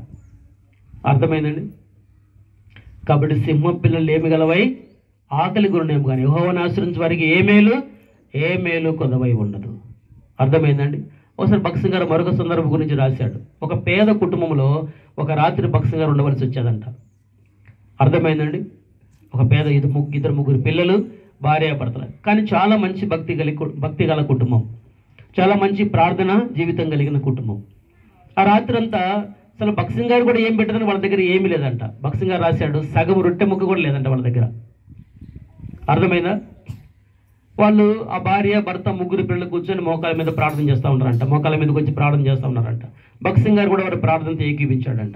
అర్థమైందండి. కాబట్టి సింహం పిల్లలు ఏమి గలవై ఆకలి గురునేమో కానీ యెహోవాను ఆశ్రయించే వారికి ఏ మేలు కొదవై ఉండదు. అర్థమైందండి. ఒకసారి భక్సింగ్ గారు మరొక సందర్భం గురించి రాశాడు. ఒక పేద కుటుంబంలో ఒక రాత్రి భక్సింగ్ గారు ఉండవలసి వచ్చేదంట. అర్థమైందండి. ఒక పేద ఇద్దరు ముగ్గురు పిల్లలు, భార్య భర్తలు, కానీ చాలా మంచి భక్తి గల కుటుంబం, చాలా మంచి ప్రార్థన జీవితం కలిగిన కుటుంబం. ఆ రాత్రి అంతా అసలు భక్సింగ్ గారు కూడా ఏం పెట్టదని వాళ్ళ దగ్గర ఏమీ లేదంట. భక్సింగ్ గారు రాశాడు సగం రొట్టె ముక్క కూడా లేదంట వాళ్ళ దగ్గర. అర్థమైందా? వాళ్ళు ఆ భార్య భర్త ముగ్గురు పిల్లలు కూర్చొని మోకాల మీద ప్రార్థన చేస్తూ ఉన్నారంట. మోకాల మీదకి వచ్చి ప్రార్థన చేస్తూ ఉన్నారంట. భక్సింగ్ గారు కూడా వారి ప్రార్థనతో ఏకీపించాడంట.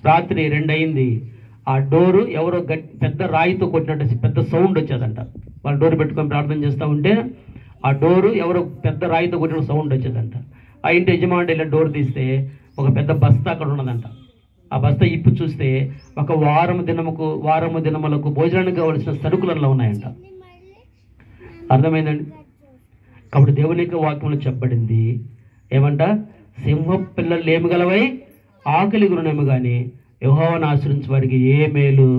రాత్రి 2 అయింది. ఆ డోరు ఎవరో పెద్ద రాయితో కొట్టినట్టు పెద్ద సౌండ్ వచ్చేదంట. వాళ్ళు డోరు పెట్టుకొని ప్రార్థన చేస్తూ ఉంటే ఆ డోరు ఎవరో పెద్ద రాయితో కొట్టిన సౌండ్ వచ్చేదంట. ఆ ఇంటి యజమాని ఇలా డోర్ తీస్తే ఒక పెద్ద బస్తా అక్కడ ఉన్నదంట. ఆ బస్తా ఇప్పు చూస్తే ఒక వారము దినములకు భోజనానికి కావలసిన సరుకులలో ఉన్నాయంట. అర్థమైందండి. కాబట్టి దేవుని యొక్క వాక్యంలో చెప్పబడింది ఏమంట, సింహ పిల్లలు ఏమి గలవై ఆకలి గురునేమో కానీ యెహోవాను ఆశ్రయించే వారికి ఏ మేలు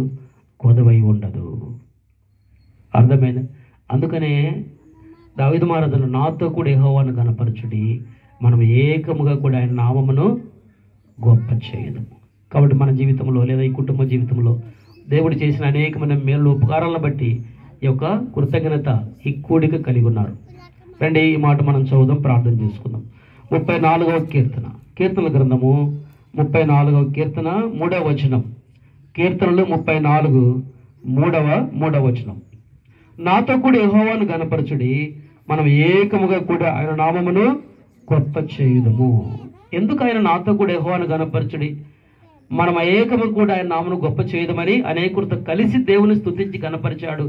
కొదవై ఉండదు. అర్థమైంది. అందుకనే దావీదు మహారాజు నాతో కూడా యెహోవాను గణపరచుడి, మనం ఏకముగా కూడా ఆయన నామమును గొప్ప చేయదు. కాబట్టి మన జీవితంలో లేదా ఈ కుటుంబ జీవితంలో దేవుడు చేసిన అనేకమైన మేలు ఉపకారాలను బట్టి ఈ యొక్క కృతజ్ఞత ఈ కూడిక కలిగి ఉన్నారు. రండి ఈ మాట మనం చదువుదాం, ప్రార్థన చేసుకుందాం. 34వ కీర్తనల గ్రంథము 34వ కీర్తన 3వ వచనం. కీర్తనలు 34 3వ వచనం. నాతో కూడా యెహోవాను గణపరచుడి, మనం ఏకముగా కూడా ఆయన నామమును గొప్ప చేయుదము. ఎందుకు ఆయన నాతో కూడా యెహోవాను గణపరచుడి, మనం ఏకము కూడా ఆయన నామను గొప్ప చేయదమని అనేకులతో కలిసి దేవుని స్తుతించి గణపరిచాడు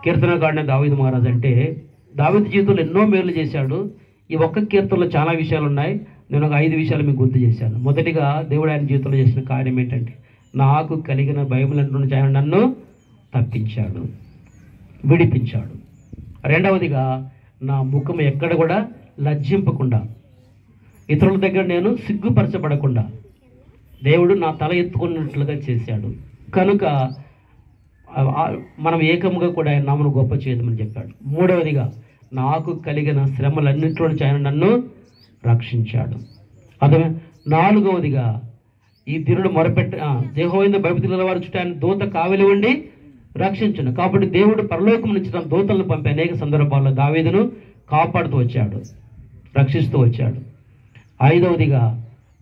కీర్తనకారుడైన దావీదు మహారాజు. అంటే దావీదు జీవితంలో ఎన్నో మేలు చేశాడు. ఈ ఒక్క కీర్తనలో చాలా విషయాలు ఉన్నాయి. నేను ఒక 5 విషయాలు మీకు గుర్తు చేశాను. మొదటిగా దేవుడు ఆయన జీవితంలో చేసిన కార్యం ఏంటంటే, నాకు కలిగిన భయముల నుంచి ఆయన నన్ను తప్పించాడు, విడిపించాడు. రెండవదిగా నా ముఖం ఎక్కడ కూడా లజ్జింపకుండా, ఇతరుల దగ్గర నేను సిగ్గుపరచబడకుండా దేవుడు నా తల ఎత్తుకున్నట్లుగా చేశాడు. కనుక మనం ఏకముగా కూడా ఆయన నామను గొప్ప చేయమని చెప్పాడు. మూడవదిగా నాకు కలిగిన శ్రమలన్నింటిలో నుంచి ఆయన నన్ను రక్షించాడు. అర్థమే. నాలుగవదిగా ఈ దినుడు యెహోవా భయభక్తుల వారి చుట్టూ ఆయన దూత కావలి ఉండి రక్షించును. కాబట్టి దేవుడు పరలోకం నుంచి తన దూతలను పంపి అనేక సందర్భాల్లో దావీదును కాపాడుతూ వచ్చాడు, రక్షిస్తూ వచ్చాడు. ఐదవదిగా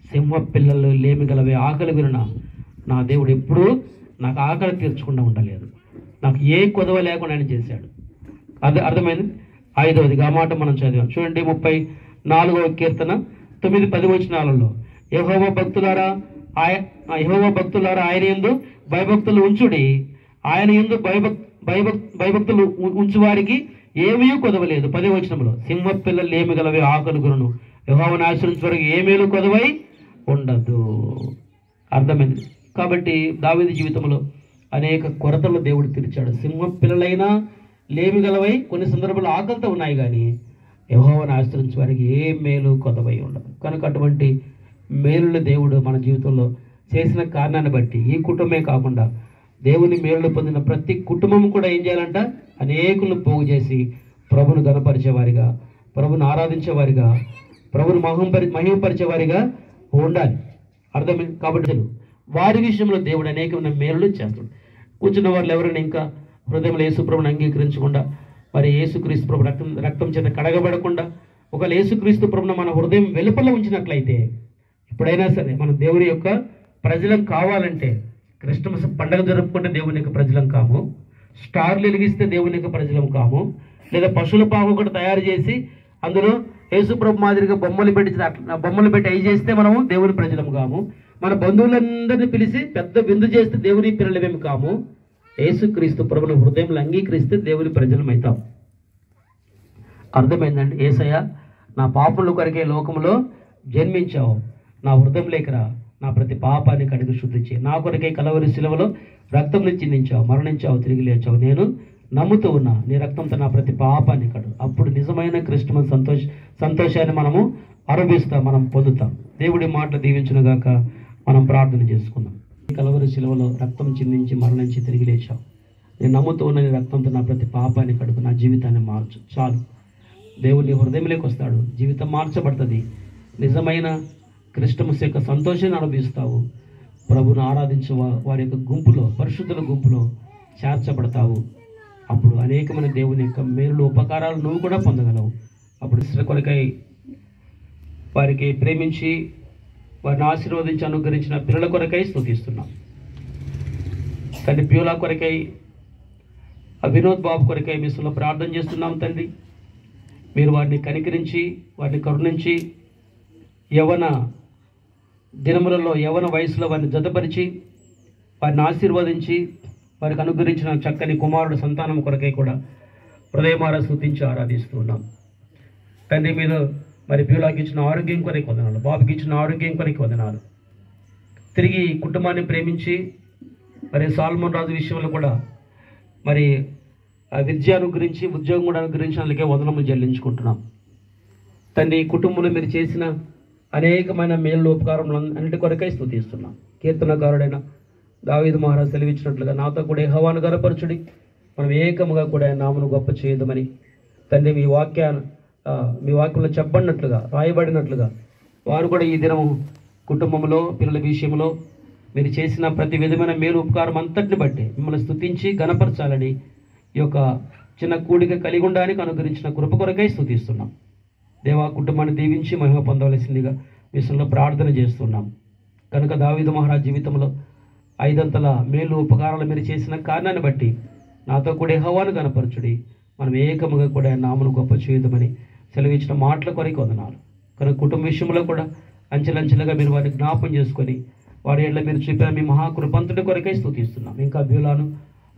సింహ పిల్లలు లేమి గలవే ఆకలి విన నా దేవుడు ఎప్పుడూ నాకు ఆకలి తీర్చకుండా ఉండలేదు, నాకు ఏ కొదవ లేకుండా ఆయన చేశాడు. అర్థమైంది. ఐదవదిగా ఆ మాట మనం చదివాం. చూడండి 34వ కీర్తన 9-10 వచనాలలో, యెహోవా భక్తులారా ఆయన యందు భయభక్తులు ఉంచుడి, ఆయన యందు భయభక్తులు ఉంచు వారికి ఏమీ కొదవలేదు. 10వ వచనంలో సింహ పిల్లలు లేమి గలవే ఆకలి గురును యెహోవాను ఆశ్రయించే వారికి ఏ మేలు కొదవై ఉండదు. అర్థమైంది. కాబట్టి దావీదు జీవితంలో అనేక కొరతలు దేవుడు తీర్చాడు. సింహ పిల్లలైనా లేమి గలవై కొన్ని సందర్భాలు ఆకలితో ఉన్నాయి, కానీ యెహోవాను ఆశ్రయించే వారికి ఏ మేలు కొదవై ఉండదు. కనుక అటువంటి మేలులు దేవుడు మన జీవితంలో చేసిన కారణాన్ని బట్టి ఈ కుటుంబమే కాకుండా దేవుని మేలులు పొందిన ప్రతి కుటుంబం కూడా ఏం చేయాలంట, అనేకులను పోగు చేసి ప్రభును గణపరిచేవారిగా, ప్రభును ఆరాధించేవారిగా, ప్రభును మహిమపరిచేవారిగా ఉండాలి. అర్థమైంది. కాబట్టి వారి విషయంలో దేవుడు అనేకమైన మేలులు చేస్తాడు. కూర్చున్న వాళ్ళు ఎవరైనా ఇంకా హృదయంలో యేసుప్రభుని అంగీకరించకుండా, మరి యేసుక్రీస్తు ప్రభు రక్తం చేత కడగబడకుండా, ఒకవేళ యేసుక్రీస్తు ప్రభుని మన హృదయం వెలుపల ఉంచినట్లయితే, ఎప్పుడైనా సరే మనం దేవుని యొక్క ప్రజలం కావాలంటే, క్రిస్మస్ పండుగ జరుపుకుంటే దేవుని యొక్క ప్రజలం కాము, స్టార్లు వెలిగిస్తే దేవుని యొక్క ప్రజలం కాము, లేదా పశువుల పాము ఒకటి తయారు చేసి అందులో యేసుప్రభు మాదిరిగా బొమ్మలు పెట్టి అవి చేస్తే మనము దేవుని ప్రజలం కాము, మన బంధువులందరినీ పిలిచి పెద్ద విందు చేస్తే దేవుని పిల్లలమేమి కాము. యేసుక్రీస్తు ప్రభుని హృదయంలో అంగీకరిస్తే దేవుని ప్రజలం అవుతాం. అర్థమైందండి? యేసయ్య, నా పాపముల కొరకే లోకంలో జన్మించావు, నా హృదయంలోకి రా, నా ప్రతి పాపాన్ని కడిగి శుద్ధి చేయి, నా కొరకే కలవరి శిలువలో రక్తం చిందించావు, మరణించావు, తిరిగి లేచావు, నేను నమ్ముతూ ఉన్నా, నీ రక్తంతో నా ప్రతి పాపాన్ని కడు. అప్పుడు నిజమైన క్రిస్మస్ సంతోషాన్ని మనము అనుభవిస్తాం, మనం పొందుతాం. దేవుడి మాటలు దీవించునుగాక. మనం ప్రార్థన చేసుకుందాం. కలవరి శిలువలో రక్తం చిందించి మరణించి తిరిగి లేచావు, నేను నమ్ముతూ ఉన్న నీ రక్తంతో నా ప్రతి పాపాన్ని కడుగు, నా జీవితాన్ని మార్చు. చాలు, దేవుడి హృదయంలోకి వస్తాడు, జీవితం మార్చబడుతుంది. నిజమైన క్రిస్మస్ యొక్క సంతోషాన్ని అనుభవిస్తావు. ప్రభుని ఆరాధించే వారి యొక్క గుంపులో, పరిశుద్ధుల గుంపులో చేర్చబడతావు. అప్పుడు అనేకమైన దేవుని యొక్క మేలు ఉపకారాలు నువ్వు కూడా పొందగలవు. అప్పుడు ఇస్రాయేలు కొరకై వారికి ప్రేమించి వారిని ఆశీర్వదించి అనుగ్రహించిన పిల్లల కొరకై స్తుతిస్తున్నాం. తండ్రి, ప్యూలా కొరకై, వినోద్ బాబు కొరకై మీసులో ప్రార్థన చేస్తున్నాం. తండ్రి, మీరు వారిని కనికరించి, వారిని కరుణించి, యవన దినములలో, యవన వయసులో వారిని జతపరిచి, వారిని ఆశీర్వదించి, వారికి అనుగ్రహించిన చక్కని కుమారుడు సంతానం కొరకై కూడా హృదయమారా స్తుతించి ఆరాధిస్తూ ఉన్నాం. తండ్రి, మీరు మరి ప్యూలాకి ఇచ్చిన ఆరోగ్యం కొరకు వందనాలు, బాబుకి ఇచ్చిన ఆరోగ్యం కొరకు వందనాలు. తిరిగి కుటుంబాన్ని ప్రేమించి మరి సాల్మన్ రాజు విషయంలో కూడా మరి విద్య అనుగ్రహించి, ఉద్యోగం కూడా అనుగ్రహించి అందుకే వందనములు చెల్లించుకుంటున్నాం. తండ్రి, కుటుంబంలో మీరు చేసిన అనేకమైన మేలు ఉపకారములు అన్నిటి కొరకై స్తుతిస్తున్నాం. కీర్తనకారుడైన దావీదు మహారాజు సెలవిచ్చినట్లుగా, నాతో కూడా యెహోవాను గనపరచుడి, మనం ఏకముగా కూడా నామను గొప్ప చేయదమని తండ్రి మీ వాక్యంలో చెప్పబడినట్లుగా, రాయబడినట్లుగా వారు కూడా ఈ దినము కుటుంబంలో, పిల్లల విషయంలో మీరు చేసిన ప్రతి విధమైన మేలు ఉపకారం అంతటిని బట్టి మిమ్మల్ని స్తుతించి గణపరచాలని ఈ యొక్క చిన్న కూడిక కలిగి ఉండడానికి అనుగ్రహించిన కృప కొరకై స్తుతిస్తున్నాం. దేవా, కుటుంబాన్ని దీవించి మహిమ పొందవలసిందిగా విషయంలో ప్రార్థన చేస్తున్నాం. కనుక దావీదు మహారాజ్ జీవితంలో 5 మేలు ఉపకారాలు మీరు చేసిన కారణాన్ని బట్టి నాతో కూడా యెహోవాను గనపరచుడి, మనం ఏకముగా కూడా నామను గొప్ప చేయదమని సెలవిచ్చిన మాటల కొరకు వందనాలు. కనుక కుటుంబ విషయంలో కూడా అంచెలంచెలుగా మీరు వారిని జ్ఞాపం చేసుకొని వారి ఏళ్ళ మీరు చూపిన మీ మహాకృపంతుడి కొరకై స్తుతిస్తున్నాం. ఇంకా బ్యూలాను,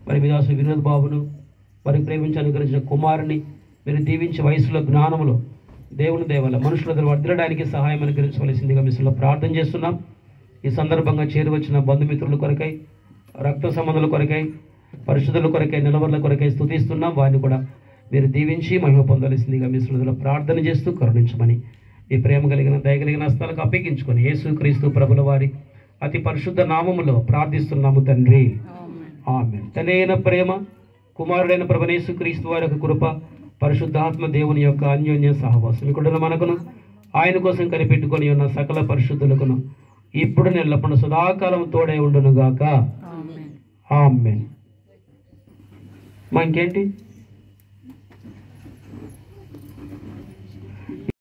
మరి విదాసు వినోద్ బాబును, వారికి ప్రేమించి అనుగ్రహించిన కుమారుని మీరు దీవించి వయసులో, జ్ఞానంలో, దేవుని దేవల మనుషుల దగ్గర వర్ధిల్లడానికి సహాయం అనుగ్రహించవలసిందిగా మిస్లో ప్రార్థన చేస్తున్నాం. ఈ సందర్భంగా చేరువచ్చిన బంధుమిత్రుల కొరకై, రక్త సంబంధుల కొరకై, పరిశుద్ధుల కొరకై, నిలవర్ల కొరకై స్తుతిస్తున్నాం. వారిని కూడా మీరు దీవించి మహిమ పొందవలసిందిగా మిస్లో ప్రార్థన చేస్తూ కరుణించమని ఈ ప్రేమ కలిగిన, దయగలిగిన హస్తాలకు అప్పగించుకొని యేసుక్రీస్తు ప్రభుల వారి అతి పరిశుద్ధ నామములో ప్రార్థిస్తున్నాము తండ్రి, ఆమేన్. తనైన ప్రేమ, కుమారుడైన ప్రభువైన యేసుక్రీస్తు వారి యొక్క కృప, పరిశుద్ధాత్మ దేవుని యొక్క అన్యోన్య సహవాసం ఇక్కడున్న మనకును, ఆయన కోసం కనిపెట్టుకొని ఉన్న సకల పరిశుద్ధులకును ఇప్పుడు ఎల్లప్పుడూ సదాకాలం తోడై ఉండునుగాక. ఆమేన్. మా ఇంకేంటి?